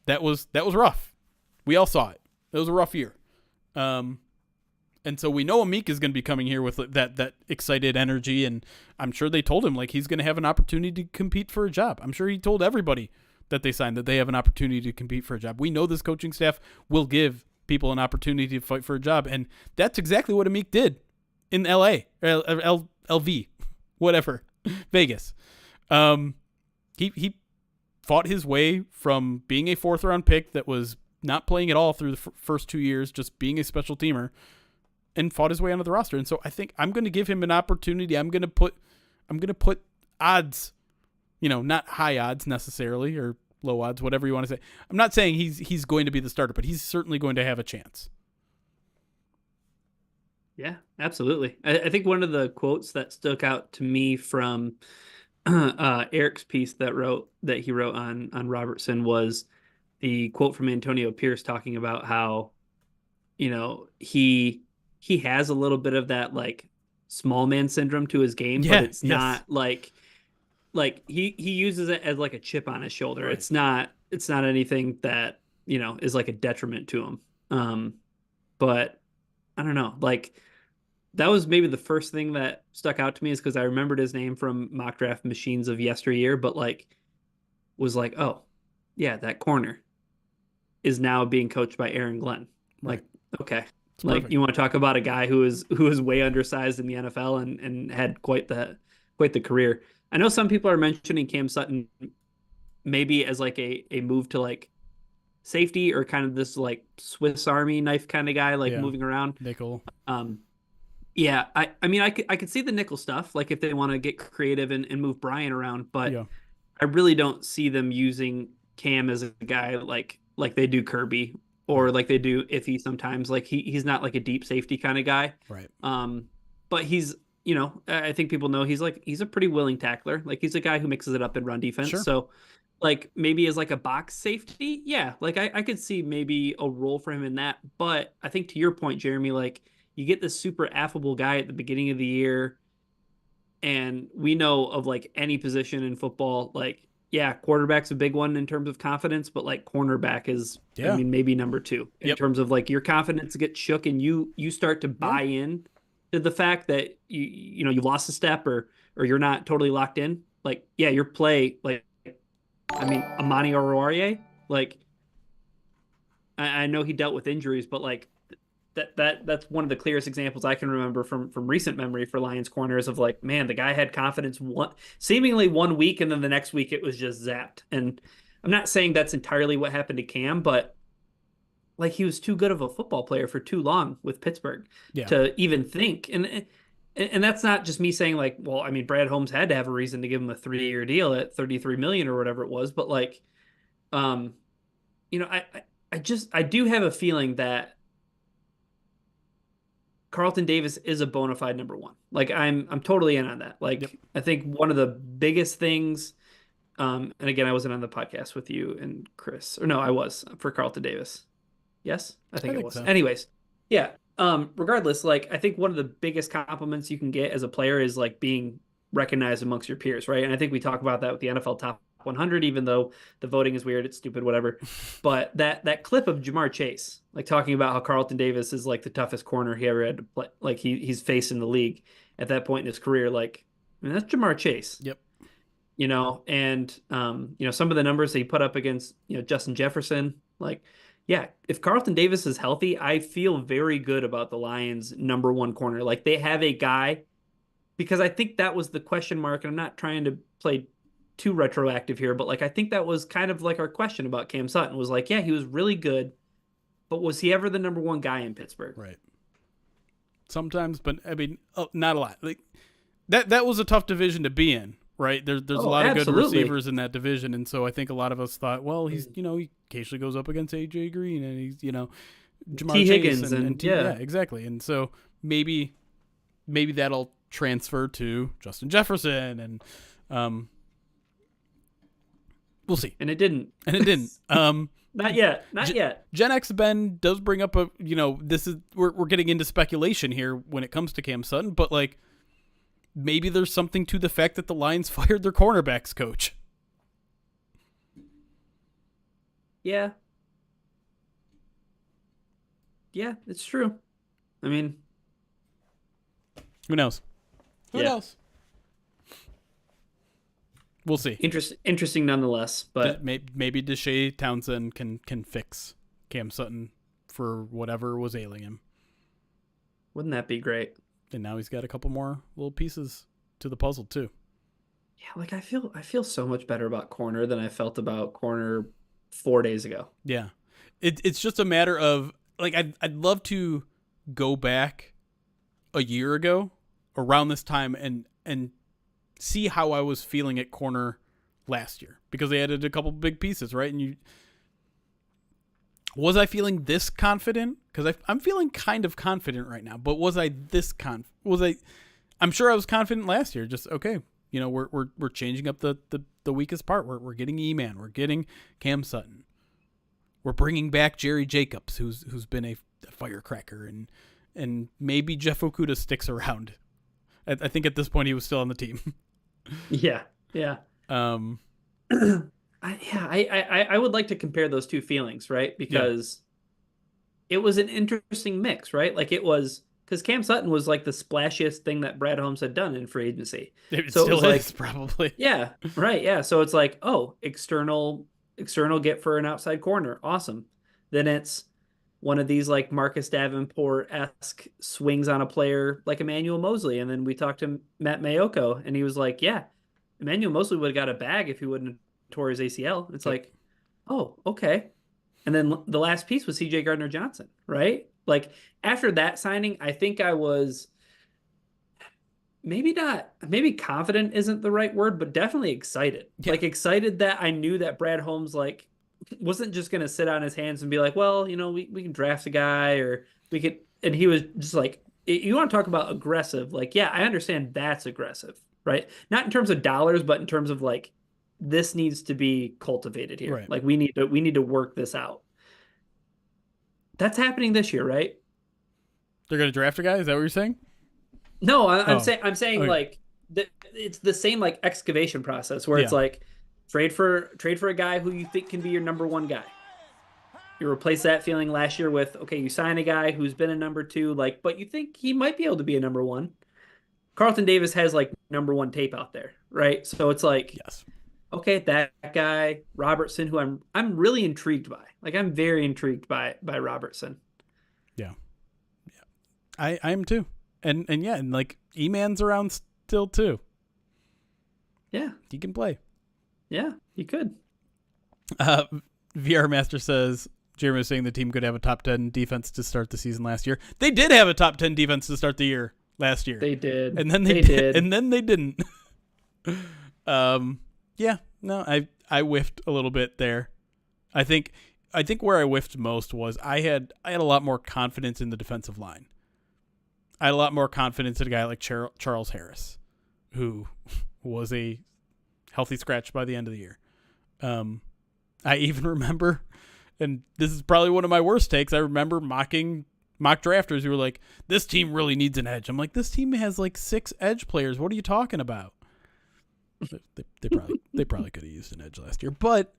that was rough. We all saw it. It was a rough year. And so we know Amik is going to be coming here with that excited energy, and I'm sure they told him like he's going to have an opportunity to compete for a job. I'm sure he told everybody that they signed that they have an opportunity to compete for a job. We know this coaching staff will give people an opportunity to fight for a job, and that's exactly what Amik did in L.A. or LV, whatever, Vegas. He fought his way from being a 4th-round pick that was not playing at all through the first 2 years, just being a special teamer, and fought his way onto the roster. And so I think I'm going to give him an opportunity. I'm going to put odds, not high odds necessarily or low odds, whatever you want to say. I'm not saying he's going to be the starter, but he's certainly going to have a chance. Yeah, absolutely. I think one of the quotes that stuck out to me from Eric's piece that he wrote on Robertson was the quote from Antonio Pierce talking about how, he has a little bit of that like small man syndrome to his game, but it's not like he uses it as like a chip on his shoulder. Right. It's not anything that, is like a detriment to him. But I don't know, like that was maybe the first thing that stuck out to me is because I remembered his name from mock draft machines of yesteryear, but like was like, oh, yeah, that corner is now being coached by Aaron Glenn. Right. Like, okay. It's Like perfect. you want to talk about a guy who is way undersized in the NFL and had quite the career. I know some people are mentioning Cam Sutton maybe as like a move to like safety or kind of this like Swiss Army knife kind of guy, like Yeah. moving around. Nickel. Um, yeah, I mean I could see the nickel stuff, like if they want to get creative and move Brian around, but Yeah. I really don't see them using Cam as a guy like they do Kirby or Right. like they do Iffy sometimes. Like he's not like a deep safety kind of guy. Right. But he's I think people know he's a pretty willing tackler. Like he's a guy who mixes it up in run defense. Sure. So like maybe as like a box safety, yeah, like I could see maybe a role for him in that. But I think to your point, Jeremy, like you get this super affable guy at the beginning of the year, and we know of like any position in football, like yeah, quarterback's a big one in terms of confidence, but like cornerback is, I Yeah. mean, maybe number two in Yep. terms of like your confidence gets shook and you start to buy in to the fact that you lost a step or you're not totally locked in. Like yeah, your play, like I mean, Amani Oruwariye, like I know he dealt with injuries, but like that's one of the clearest examples I can remember from recent memory for Lions corners of like, man, the guy had confidence seemingly 1 week, and then the next week it was just zapped. And I'm not saying that's entirely what happened to Cam, but like he was too good of a football player for too long with Pittsburgh Yeah. to even think. And that's not just me saying like, well, I mean, Brad Holmes had to have a reason to give him a 3-year deal at 33 million or whatever it was, but like, um, I do have a feeling that Carlton Davis is a bona fide number one. Like I'm totally in on that. Like Yep. I think one of the biggest things, and again, I wasn't on the podcast with you and Chris, or no, I was for Carlton Davis. Yes, I think I it think was. so. Anyways, yeah. Regardless, like I think one of the biggest compliments you can get as a player is like being recognized amongst your peers, right? And I think we talk about that with the NFL Top 100, even though the voting is weird, it's stupid, whatever. But that clip of Jamar Chase, like talking about how Carlton Davis is like the toughest corner he ever had to play, like he's faced in the league at that point in his career, like I mean, that's Jamar Chase, Yep. and some of the numbers that he put up against Justin Jefferson, like yeah, if Carlton Davis is healthy, I feel very good about the Lions' number one corner. Like they have a guy, because I think that was the question mark, and I'm not trying to play too retroactive here, but like I think that was kind of like our question about Cam Sutton was like, yeah, he was really good, but was he ever the number one guy in Pittsburgh? Right. Sometimes, but I mean, not a lot. Like that was a tough division to be in, right? There's a lot of good absolutely. receivers in that division, and so I think a lot of us thought, well, he's he occasionally goes up against AJ Green, and he's Jamar T. Chase Higgins and yeah, exactly, and so maybe that'll transfer to Justin Jefferson, and we'll see. and it didn't. And it didn't. Not yet. Not yet. Gen X Ben does bring up this is we're getting into speculation here when it comes to Cam Sutton, but like maybe there's something to the fact that the Lions fired their cornerbacks coach. Yeah. Yeah, it's true. I mean, Who knows? Who Yeah. knows? We'll see. interesting nonetheless. But Maybe Deshae Townsend can fix Cam Sutton for whatever was ailing him, wouldn't that be great? and now he's got a couple more little pieces to the puzzle too. Yeah, like I feel so much better about corner than I felt about corner 4 days ago. Yeah, it's just a matter of like I'd love to go back a year ago around this time and see how I was feeling at corner last year, because they added a couple big pieces, right? And was I feeling this confident? Because I'm feeling kind of confident right now, but was I this I'm sure I was confident last year. Just okay, we're changing up the weakest part. We're getting E-Man, we're getting Cam Sutton, we're bringing back Jerry Jacobs, who's been a firecracker, and maybe Jeff Okudah sticks around. I think at this point he was still on the team. Yeah. I would like to compare those two feelings, right? Because it was an interesting mix, right? Like it was because Cam Sutton was like the splashiest thing that Brad Holmes had done in free agency. It So it still was is, like, probably. yeah, right, yeah. So it's like, oh, external get for an outside corner, awesome. Then it's one of these like Marcus Davenport-esque swings on a player like Emmanuel Mosley, and then we talked to Matt Mayoko, and he was like, yeah, Emmanuel Mosley would have got a bag if he wouldn't have tore his ACL. It's Yep. like, oh, okay. And then the last piece was CJ Gardner-Johnson, right? Like after that signing, I think I was maybe confident isn't the right word, but definitely excited. Yeah. Like excited that I knew that Brad Holmes like wasn't just gonna sit on his hands and be like, well, we can draft a guy or we could, and he was just like, you want to talk about aggressive, like, yeah, I understand that's aggressive, right? Not in terms of dollars, but in terms of like this needs to be cultivated here. Right. Like we need to work this out. That's happening this year, right? They're going to draft a guy? Is that what you're saying? No, I'm Oh. saying Okay. like it's the same like excavation process where it's Yeah. like trade for a guy who you think can be your number one guy. You replace that feeling last year with, okay, you sign a guy who's been a number two, like, but you think he might be able to be a number one. Carlton Davis has like number one tape out there, right? So it's like, Yes. okay, that guy Robertson, who I'm really intrigued by. Like I'm very intrigued by Robertson. Yeah. I am too. And yeah, and like E-Man's around still too. Yeah. He can play. Yeah, he could. VR Master says Jeremy was saying the team could have a top 10 defense to start the season last year. They did have a top 10 defense to start the year last year. They did. And then they did. And then they didn't. Yeah, no, I whiffed a little bit there. I think where I whiffed most was I had a lot more confidence in the defensive line. I had a lot more confidence in a guy like Charles Harris, who was a healthy scratch by the end of the year. I even remember, and this is probably one of my worst takes, I remember mocking mock drafters who were like, this team really needs an edge. I'm like, this team has like 6 edge players. What are you talking about? They probably could have used an edge last year, but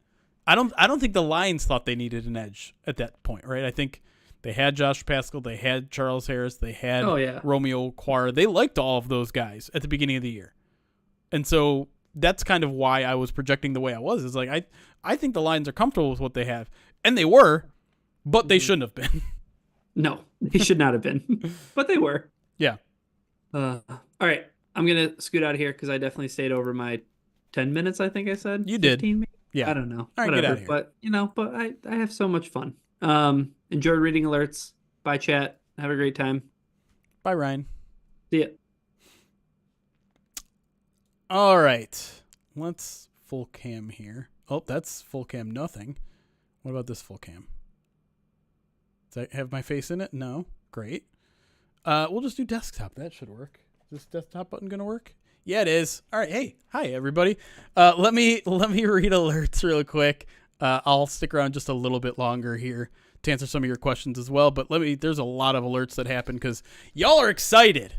I don't think the Lions thought they needed an edge at that point, right? I think they had Josh Pascal, they had Charles Harris, they had Romeo Okwara. They liked all of those guys at the beginning of the year. And so that's kind of why I was projecting the way I was. Is like I think the Lions are comfortable with what they have. And they were, but they shouldn't have been. No, they should not have been. But they were. Yeah. All right. I'm going to scoot out of here because I definitely stayed over my 10 minutes, I think I said. You did. 15 maybe? Yeah. I don't know. All right, whatever. get out of here. But I have so much fun. Enjoy reading alerts. Bye, chat. Have a great time. Bye, Ryan. See ya. All right. Let's full cam here. Oh, that's full cam nothing. What about this full cam? Does that have my face in it? No. Great. We'll just do desktop. That should work. Is this desktop button going to work? Yeah, it is. All right. Hey, hi everybody. Let me read alerts real quick. I'll stick around just a little bit longer here to answer some of your questions as well. But there's a lot of alerts that happen because y'all are excited,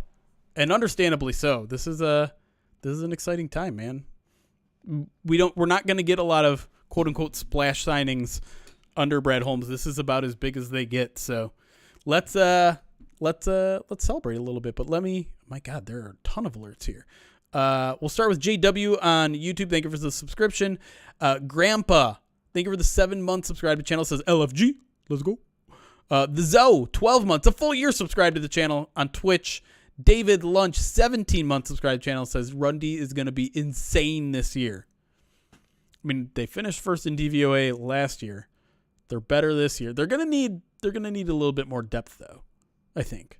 and understandably so. This is an exciting time, man. We're not going to get a lot of quote unquote splash signings under Brad Holmes. This is about as big as they get. So let's celebrate a little bit. But my God, there are a ton of alerts here. We'll start with JW on YouTube. Thank you for the subscription. Grandpa, thank you for the 7-month subscribe to the channel. Says LFG. Let's go. The Zoe, 12 months, a full year subscribed to the channel on Twitch. David Lunch, 17-month subscribe channel, says Rundy is going to be insane this year. I mean, they finished first in DVOA last year. They're better this year. They're going to need a little bit more depth though, I think.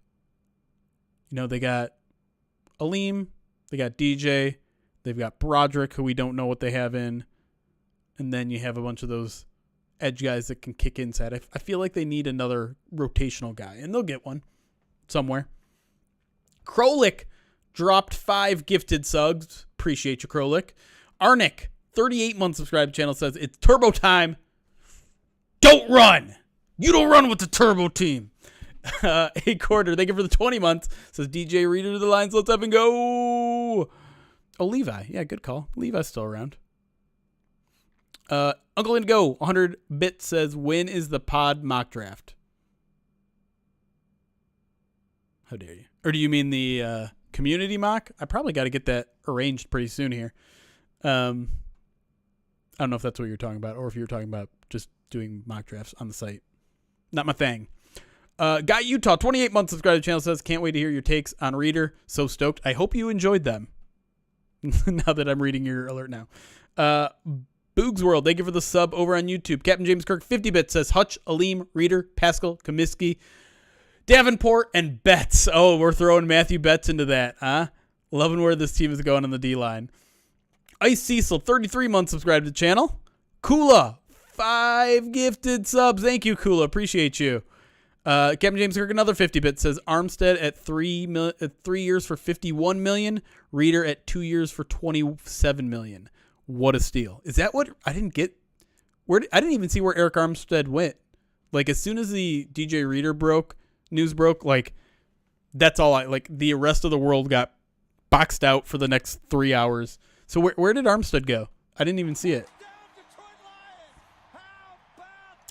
They got Aleem, they got DJ, they've got Broderick, who we don't know what they have in, and then you have a bunch of those edge guys that can kick inside. I feel like they need another rotational guy, and they'll get one somewhere. Krolik dropped 5 gifted subs. Appreciate you, Krolik. Arnick, 38-month subscribe channel, says it's turbo time. Don't run. You don't run with the turbo team. A quarter. Thank you for the 20 months. Says DJ Reader to the lines. Let's up and go. Oh, Levi. Yeah, good call. Levi's still around. Uncle Indigo, 100 bit says, when is the pod mock draft? How dare you? Or do you mean the community mock? I probably got to get that arranged pretty soon here. I don't know if that's what you're talking about or if you're talking about just doing mock drafts on the site. Not my thing. Guy Utah, 28 months subscribed to the channel, says, can't wait to hear your takes on Reader. So stoked. I hope you enjoyed them. Now that I'm reading your alert now. Boogs World, thank you for the sub over on YouTube. Captain James Kirk, 50 bits, says Hutch, Aleem, Reader, Pascal, Comiskey, Davenport, and Betts. Oh, we're throwing Matthew Betts into that, huh? Loving where this team is going on the D-line. Ice Cecil, 33 months subscribed to the channel. Kula, 5 gifted subs. Thank you, Kula. Appreciate you. Captain James Kirk, another 50 bit, says Armstead at 3 years for $51 million. Reader at 2 years for $27 million. What a steal. Is that what I didn't get? I didn't even see where Eric Armstead went. Like, as soon as the DJ Reader news broke, like, that's all the rest of the world got boxed out for the next 3 hours. So where did Armstead go? I didn't even see it.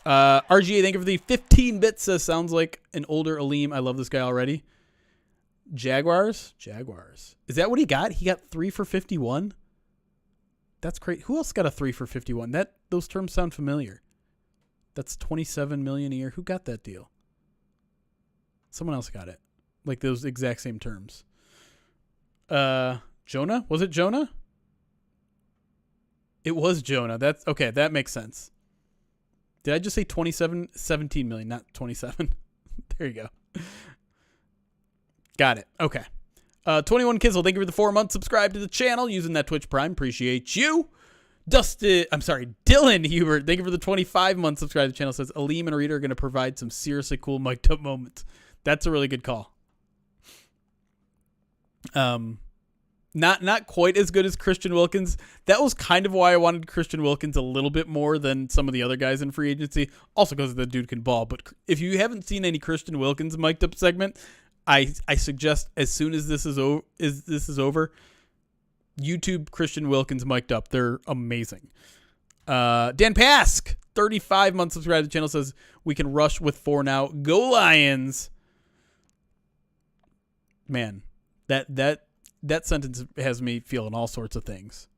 RGA, thank you for the 15 bits. Says sounds like an older Aleem. I love this guy already. Jaguars. Is that what he got? He got 3 for 51. That's great. Who else got a 3 for 51? Those terms sound familiar. That's $27 million a year. Who got that deal? Someone else got it. Like those exact same terms. Jonah? Was it Jonah? It was Jonah. That's okay. That makes sense. Did I just say 17 million, not 27? There you go. Got it. Okay. 21 Kizzle, thank you for the 4 months. Subscribe to the channel using that Twitch Prime. Appreciate you. Dylan Hubert, thank you for the 25 months. Subscribe to the channel. Says Aleem and Reader are going to provide some seriously cool mic'd up moments. That's a really good call. Not quite as good as Christian Wilkins. That was kind of why I wanted Christian Wilkins a little bit more than some of the other guys in free agency. Also because the dude can ball. But if you haven't seen any Christian Wilkins mic'd up segment, I suggest as soon as this is over, YouTube Christian Wilkins mic'd up. They're amazing. Dan Pask, 35 months subscribed to the channel, says we can rush with 4 now. Go Lions. Man, that sentence has me feeling all sorts of things.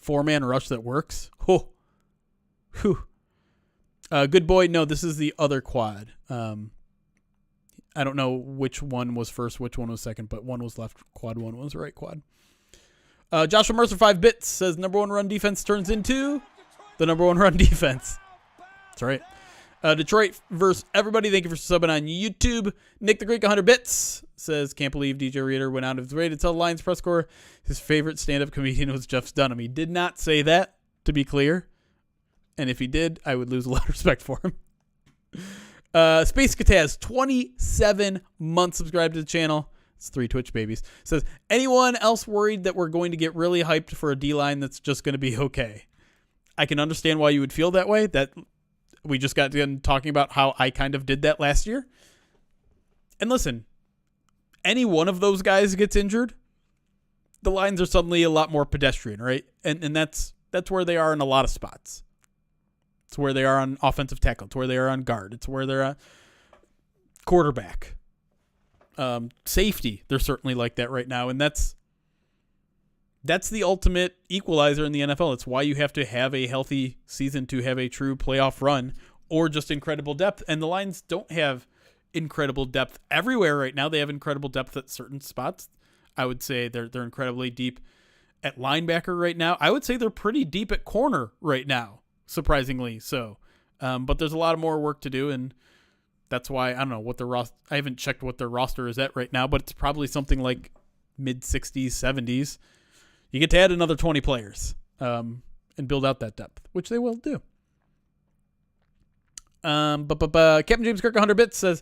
4-man rush that works. Oh, whew. Good boy. No, this is the other quad. I don't know which one was first, which one was second, but one was left quad, one was right quad. Joshua Mercer, 5 bits, says number 1 run defense turns into the number 1 run defense. That's right. Detroit versus everybody. Thank you for subbing on YouTube. Nick the Greek, 100 bits, says can't believe DJ Reader went out of his way to tell the Lions press corps his favorite stand-up comedian was Jeff Dunham. He did not say that, to be clear. And if he did, I would lose a lot of respect for him. Space Kataz, 27 months subscribed to the channel. It's 3 Twitch babies. Says, anyone else worried that we're going to get really hyped for a D-line that's just going to be okay? I can understand why you would feel that way. That we just got done talking about how I kind of did that last year. And listen, any one of those guys gets injured, the lines are suddenly a lot more pedestrian, right? And that's where they are in a lot of spots. It's where they are on offensive tackle. It's where they are on guard. It's where they're at quarterback. Safety, they're certainly like that right now. And that's the ultimate equalizer in the NFL. It's why you have to have a healthy season to have a true playoff run or just incredible depth. And the Lions don't have incredible depth everywhere right now. They have incredible depth at certain spots. I would say they're incredibly deep at linebacker right now. I would say they're pretty deep at corner right now, surprisingly so. But there's a lot of more work to do, and that's why I don't know what I haven't checked what their roster is at right now, but it's probably something like mid-60s, 70s. You get to add another 20 players and build out that depth, which they will do. Captain James Kirk, 100 bits, says,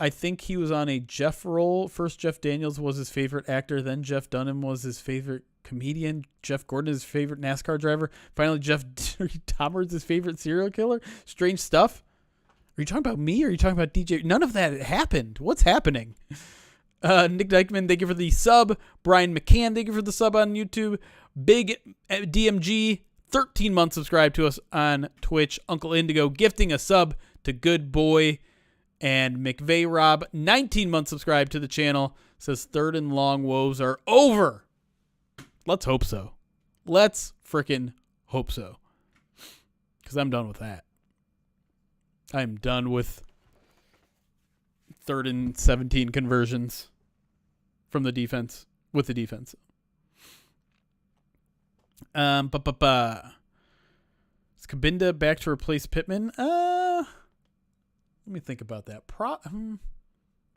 I think he was on a Jeff roll. First, Jeff Daniels was his favorite actor. Then Jeff Dunham was his favorite comedian. Jeff Gordon is his favorite NASCAR driver. Finally, Jeff Dahmer is his favorite serial killer. Strange stuff. Are you talking about me or are you talking about DJ? None of that happened. What's happening? Nick Dykeman, thank you for the sub. Brian McCann, thank you for the sub on YouTube. Big DMG, 13 months subscribed to us on Twitch. Uncle Indigo gifting a sub to good boy And McVeigh Rob, 19 months subscribed to the channel, says 3rd and long woes are over. Let's hope so. Let's freaking hope so. Because I'm done with that. I'm done with 3rd and 17 conversions from the defense, with the defense. Is Kabinda back to replace Pittman? Let me think about that.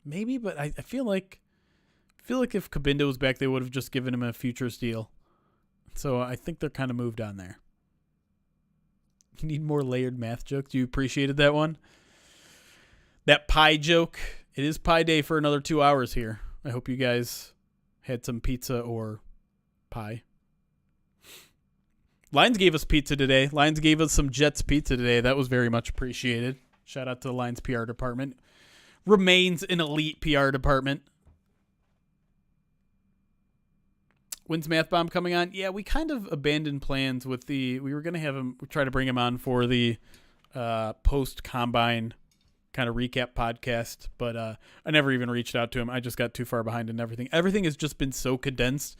Maybe, but I feel like if Kabinda was back, they would have just given him a futures deal. So I think they're kind of moved on there. You need more layered math jokes. You appreciated that one? That pie joke. It is pie day for another 2 hours here. I hope you guys had some pizza or pie. Lions gave us pizza today. Lions gave us some Jets pizza today. That was very much appreciated. Shout out to the Lions PR department. Remains an elite PR department. When's Math Bomb coming on? Yeah, we kind of abandoned plans with we were going to have him, try to bring him on for the post-combine kind of recap podcast, but I never even reached out to him. I just got too far behind in everything. Everything has just been so condensed,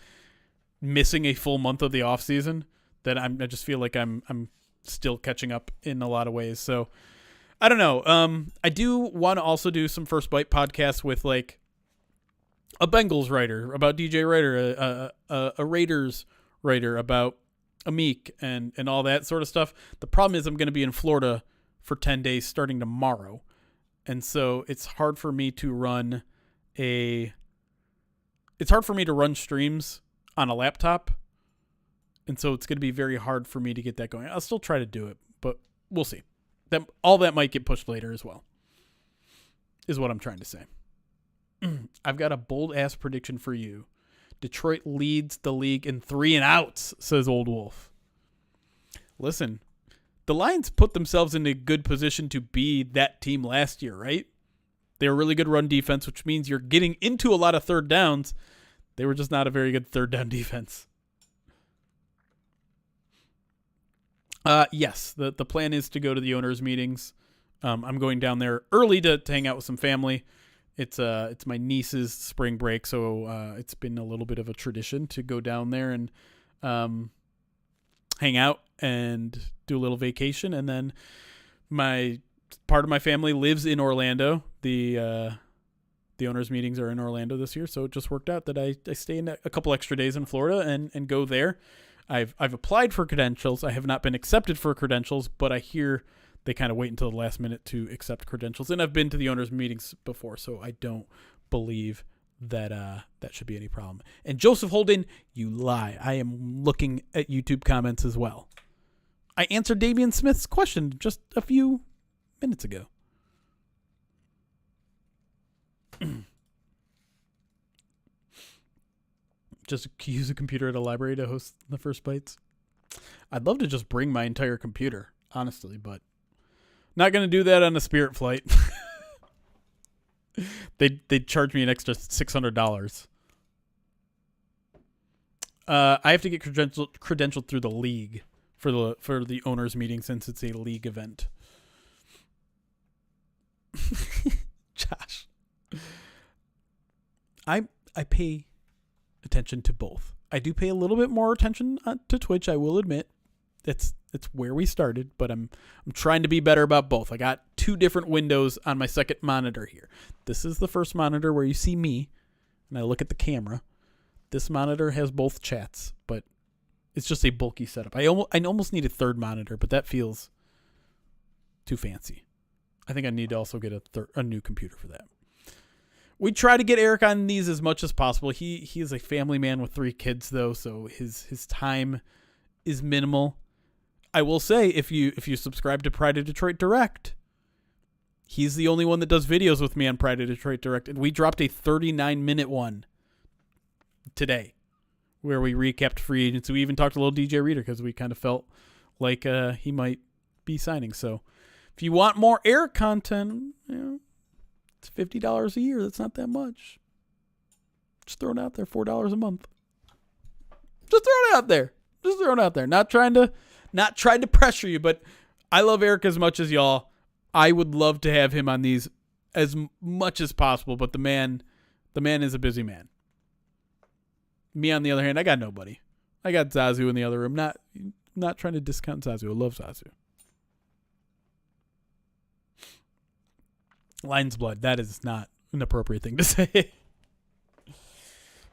missing a full month of the offseason, that I just feel like I'm still catching up in a lot of ways. So I don't know. I do want to also do some First Bite podcasts with like a Bengals writer about DJ Ryder, a Raiders writer about Amik and all that sort of stuff. The problem is I'm going to be in Florida for 10 days starting tomorrow. And so it's hard for me to run streams on a laptop. And so it's going to be very hard for me to get that going. I'll still try to do it, but we'll see. All that might get pushed later as well, is what I'm trying to say. I've got a bold-ass prediction for you. Detroit leads the league in 3 and outs, says Old Wolf. Listen, the Lions put themselves in a good position to be that team last year, right? They were really good run defense, which means you're getting into a lot of third downs. They were just not a very good third down defense. Yes, the plan is to go to the owners' meetings. I'm going down there early to hang out with some family. It's my niece's spring break, so it's been a little bit of a tradition to go down there and hang out and do a little vacation. And then part of my family lives in Orlando. The owners' meetings are in Orlando this year, so it just worked out that I stay in a couple extra days in Florida and go there. I've applied for credentials. I have not been accepted for credentials, but I hear they kind of wait until the last minute to accept credentials. And I've been to the owners' meetings before, so I don't believe that that should be any problem. And Joseph Holden, you lie. I am looking at YouTube comments as well. I answered Damian Smith's question just a few minutes ago. Just use a computer at a library to host the First Bites. I'd love to just bring my entire computer, honestly, but not going to do that on a Spirit flight. They'd charge me an extra $600. I have to get credentialed through the league for the owners' meeting since it's a league event. Josh, I pay attention to both. I do pay a little bit more attention to Twitch, I will admit. It's where we started, but I'm trying to be better about both. I got 2 different windows on my second monitor here. This is the first monitor where you see me, and I look at the camera. This monitor has both chats, but it's just a bulky setup. I almost need a third monitor, but that feels too fancy. I think I need to also get a new computer for that. We try to get Eric on these as much as possible. He is a family man with 3 kids, though, so his time is minimal. I will say, if you subscribe to Pride of Detroit Direct, he's the only one that does videos with me on Pride of Detroit Direct, and we dropped a 39-minute one today where we recapped free agency. We even talked a little DJ Reader because we kind of felt like he might be signing. So if you want more Eric content, it's $50 a year. That's not that much. Just throw it out there. $4 a month. Just throw it out there. Not trying to pressure you, but I love Eric as much as y'all. I would love to have him on these as much as possible, but the man is a busy man. Me, on the other hand, I got nobody. I got Zazu in the other room. Not trying to discount Zazu. I love Zazu. Lion's blood. That is not an appropriate thing to say.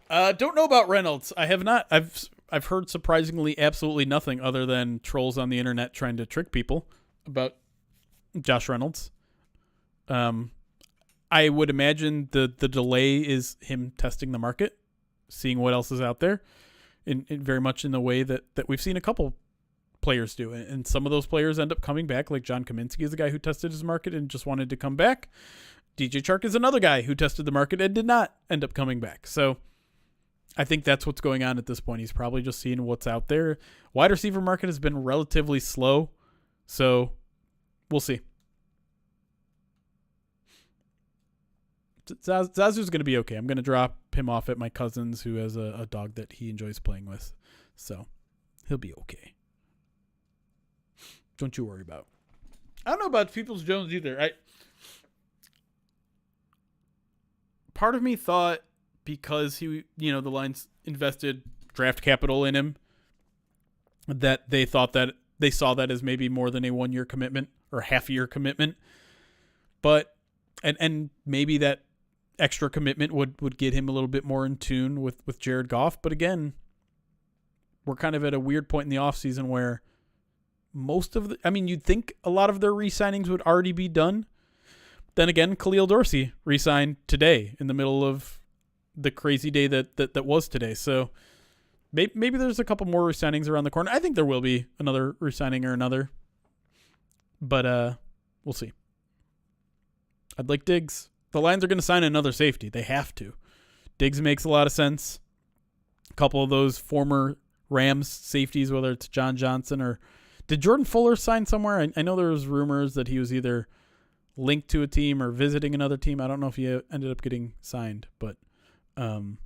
Don't know about Reynolds. I have not. I've heard surprisingly absolutely nothing other than trolls on the internet trying to trick people about Josh Reynolds. I would imagine the delay is him testing the market, seeing what else is out there, in very much in the way that we've seen a couple players do. And some of those players end up coming back, like John Kaminsky is a guy who tested his market and just wanted to come back. DJ Chark is another guy who tested the market and did not end up coming back. So I think that's what's going on at this point. He's probably just seeing what's out there. Wide receiver market has been relatively slow, so we'll see. Zazu's going to be okay. I'm going to drop him off at my cousin's, who has a dog that he enjoys playing with. So he'll be okay. Don't you worry about. I don't know about Peoples-Jones either. Part of me thought, because the Lions invested draft capital in him, that they saw that as maybe more than a 1-year commitment or half-year commitment. But and maybe that extra commitment would get him a little bit more in tune with Jared Goff. But again, we're kind of at a weird point in the offseason where you'd think a lot of their re-signings would already be done. Then again, Khalil Dorsey re-signed today in the middle of the crazy day that was today. So maybe there's a couple more re-signings around the corner. I think there will be another re-signing or another. But we'll see. I'd like Diggs. The Lions are going to sign another safety. They have to. Diggs makes a lot of sense. A couple of those former Rams safeties, whether it's John Johnson or... Did Jordan Fuller sign somewhere? I know there was rumors that he was either linked to a team or visiting another team. I don't know if he ended up getting signed, but Jordan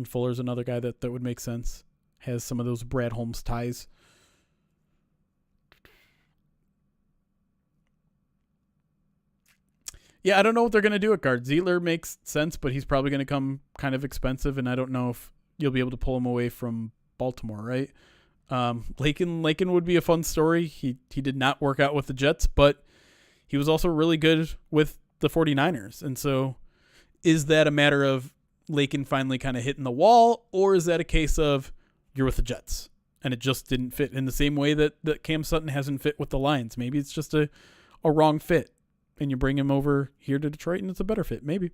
Fuller is another guy that would make sense. Has some of those Brad Holmes ties. Yeah, I don't know what they're going to do at guard. Zeitler makes sense, but he's probably going to come kind of expensive, and I don't know if you'll be able to pull him away from Baltimore, right? Lakin would be a fun story. He did not work out with the Jets, but he was also really good with the 49ers. And so is that a matter of Lakin finally kind of hitting the wall, or is that a case of you're with the Jets and it just didn't fit in the same way that Cam Sutton hasn't fit with the Lions? Maybe it's just a wrong fit and you bring him over here to Detroit and it's a better fit. Maybe.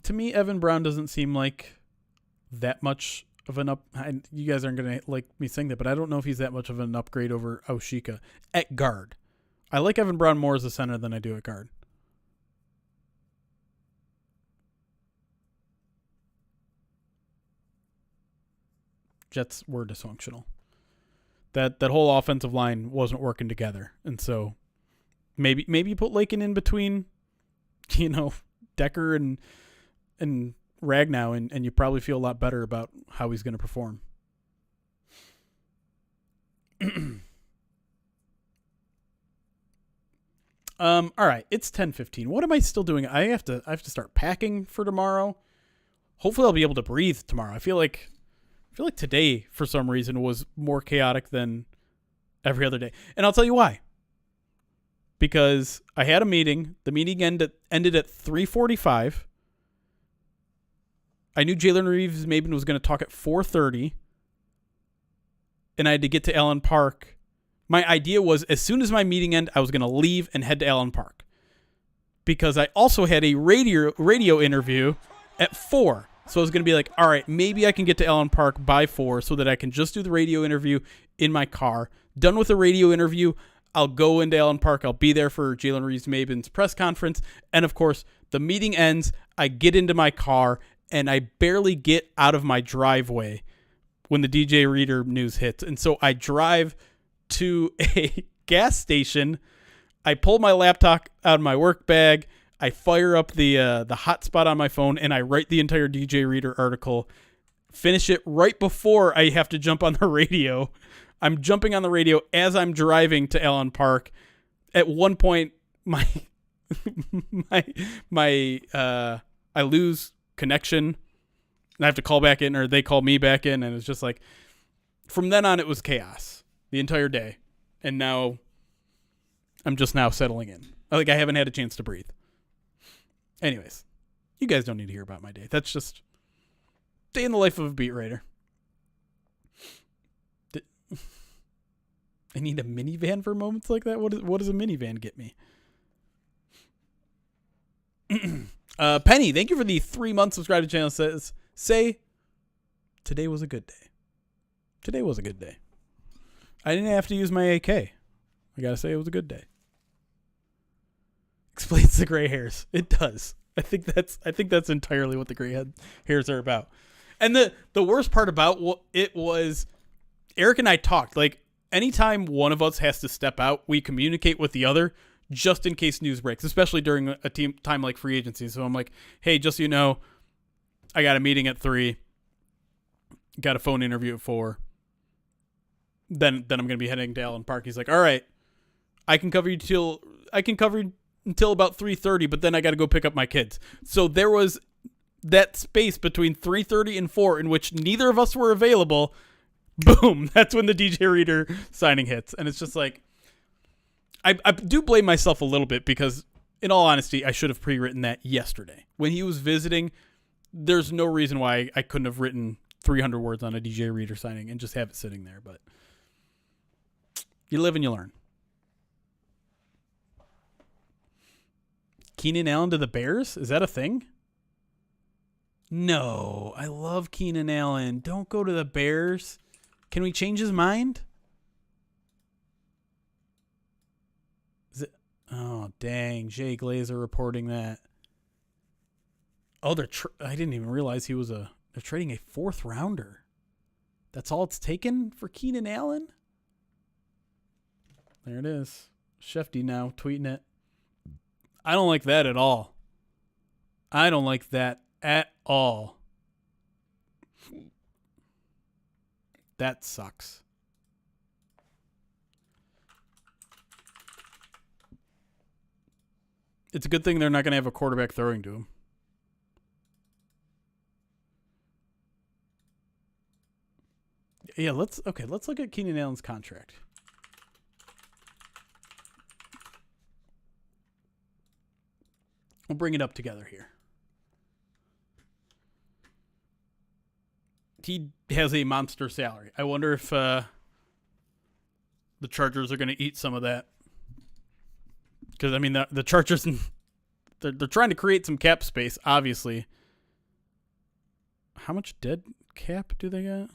To me, Evan Brown doesn't seem like that much of an you guys aren't going to like me saying that, but I don't know if he's that much of an upgrade over Oshika at guard. I like Evan Brown more as a center than I do at guard. Jets were dysfunctional. That whole offensive line wasn't working together. And so maybe you put Lakin in between, Decker and Ragnow, and you probably feel a lot better about how he's going to perform. All right, it's 10:15. What am I still doing? I have to start packing for tomorrow. Hopefully I'll be able to breathe tomorrow. I feel like today for some reason was more chaotic than every other day. And I'll tell you why. Because I had a meeting. The meeting ended at 3:45. I knew Jalen Reeves-Maben was going to talk at 4:30. And I had to get to Allen Park. My idea was as soon as my meeting ended, I was going to leave and head to Allen Park. Because I also had a radio interview at 4. So I was going to be like, all right, maybe I can get to Allen Park by 4 so that I can just do the radio interview in my car. Done with the radio interview, I'll go into Allen Park. I'll be there for Jalen Reeves-Maben's press conference. And, of course, the meeting ends. I get into my car, and I barely get out of my driveway when the DJ Reader news hits. And so I drive to a gas station. I pull my laptop out of my work bag. I fire up the hotspot on my phone, and I write the entire DJ Reader article finish it right before I have to jump on the radio. I'm jumping on the radio as I'm driving to Allen Park. At one point, I lose connection and I have to call back in, or they call me back in, and it's just like, from then on it was chaos the entire day. And now I'm just now settling in. Like, I haven't had a chance to breathe. Anyways, you guys don't need to hear about my day. That's just day in the life of a beat writer. I need a minivan for moments like that. What does a minivan get me? Penny, thank you for the 3-month subscribe to channel. Say today was a good day. Today was a good day. I didn't have to use my AK. I gotta say it was a good day. Explains the gray hairs. It does. I think that's entirely what the gray hairs are about. And the worst part about it was Eric and I talked. Like, anytime one of us has to step out, we communicate with the other just in case news breaks, especially during a time like free agency. So I'm like, hey, just so you know, I got a meeting at 3, got a phone interview at 4. Then I'm going to be heading to Allen Park. He's like, all right, I can cover you until about 3:30, but then I got to go pick up my kids. So there was that space between 3:30 and 4 in which neither of us were available. Boom. That's when the DJ Reader signing hits. And it's just like, I do blame myself a little bit because, in all honesty, I should have pre-written that yesterday. When he was visiting, there's no reason why I couldn't have written 300 words on a DJ Reader signing and just have it sitting there. But you live and you learn. Keenan Allen to the Bears? Is that a thing? No. I love Keenan Allen. Don't go to the Bears. Can we change his mind? Is it? Oh, dang. Jay Glazer reporting that. Oh, I didn't even realize they're trading a 4th rounder. That's all it's taken for Keenan Allen? There it is. Shefty now tweeting it. I don't like that at all. I don't like that at all. That sucks. It's a good thing they're not going to have a quarterback throwing to him. Yeah, let's look at Keenan Allen's contract. We'll bring it up together here. He has a monster salary. I wonder if the Chargers are going to eat some of that. Because, I mean, the Chargers, they're trying to create some cap space, obviously. How much dead cap do they got?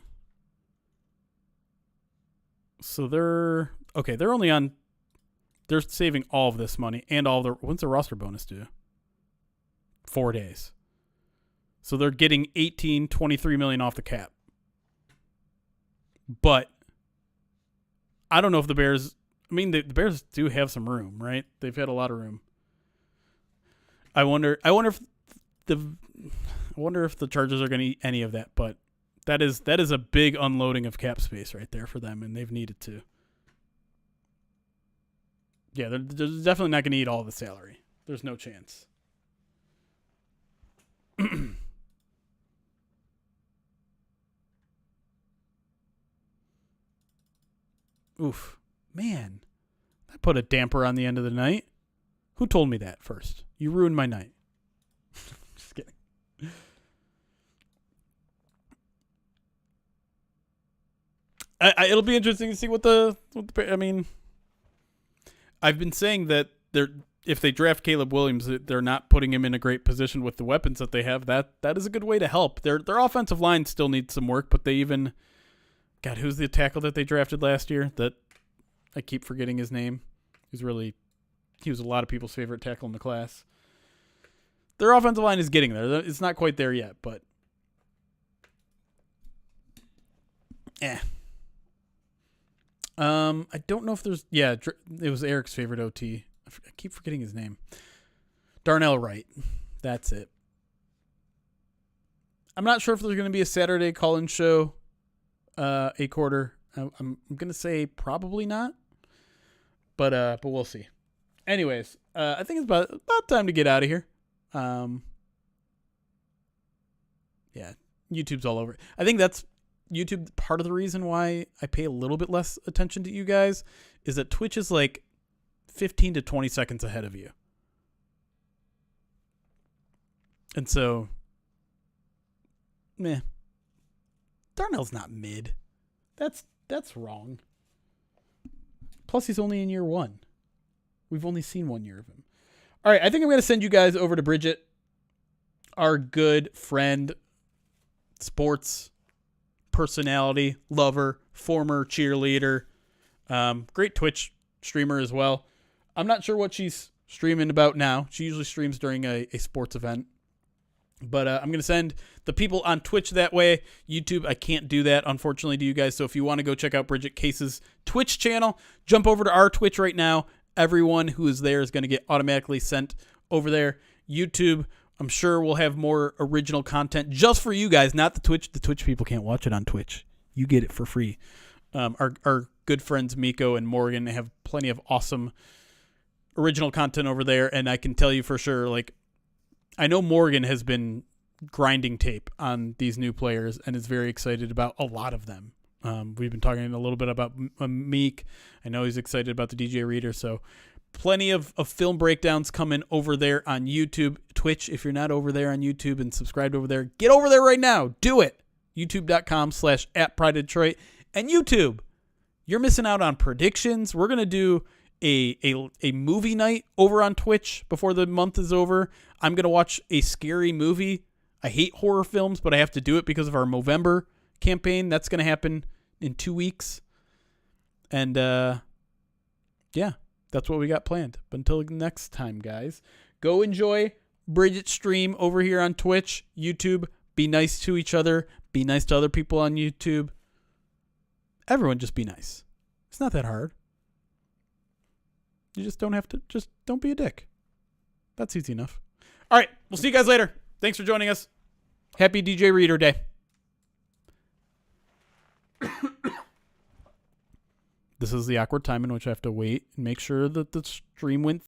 So they're saving all of this money and when's the roster bonus due? 4 days. So they're getting 23 million off the cap. But I don't know if the Bears, the Bears do have some room, right? They've had a lot of room. I wonder if the Chargers are going to eat any of that, but that is a big unloading of cap space right there for them, and they've needed to. Yeah, they're definitely not going to eat all the salary. There's no chance. Oof. Man, that put a damper on the end of the night. Who told me that first? You ruined my night. Just kidding. It'll be interesting to see what the I've been saying that if they draft Caleb Williams, they're not putting him in a great position with the weapons that they have. That is a good way to help. Their offensive line still needs some work, but they even God, who's the tackle that they drafted last year? That I keep forgetting his name. He was a lot of people's favorite tackle in the class. Their offensive line is getting there. It's not quite there yet, but I don't know if there's it was Eric's favorite OT. I keep forgetting his name. Darnell Wright. That's it. I'm not sure if there's going to be a Saturday call-in show, a quarter. I'm going to say probably not, but we'll see. Anyways, I think it's about time to get out of here. Yeah, YouTube's all over. I think that's YouTube. Part of the reason why I pay a little bit less attention to you guys is that Twitch is like 15 to 20 seconds ahead of you. And so, Darnell's not mid. That's wrong. Plus, he's only in year 1. We've only seen 1 year of him. All right, I think I'm going to send you guys over to Bridget, our good friend, sports personality, lover, former cheerleader, great Twitch streamer as well. I'm not sure what she's streaming about now. She usually streams during a sports event. But I'm going to send the people on Twitch that way. YouTube, I can't do that, unfortunately, to you guys. So if you want to go check out Bridget Case's Twitch channel, jump over to our Twitch right now. Everyone who is there is going to get automatically sent over there. YouTube, I'm sure we'll have more original content just for you guys, not the Twitch. The Twitch people can't watch it on Twitch. You get it for free. Our good friends Miko and Morgan have plenty of awesome original content over there, and I can tell you for sure, like, I know Morgan has been grinding tape on these new players and is very excited about a lot of them. We've been talking a little bit about Meek. I know he's excited about the DJ Reader. So plenty of film breakdowns coming over there on YouTube. Twitch, if you're not over there on YouTube and subscribed over there, get over there right now. Do it. YouTube.com/@PrideDetroit. And YouTube, you're missing out on predictions. We're going to do a movie night over on Twitch before the month is over. I'm going to watch a scary movie. I hate horror films, but I have to do it because of our Movember campaign. That's going to happen in 2 weeks. And, yeah, that's what we got planned. But until next time, guys, go enjoy Bridget's stream over here on Twitch, YouTube. Be nice to each other. Be nice to other people on YouTube. Everyone just be nice. It's not that hard. You just don't have to, just don't be a dick. That's easy enough. All right, we'll see you guys later. Thanks for joining us. Happy DJ Reader Day. This is the awkward time in which I have to wait and make sure that the stream went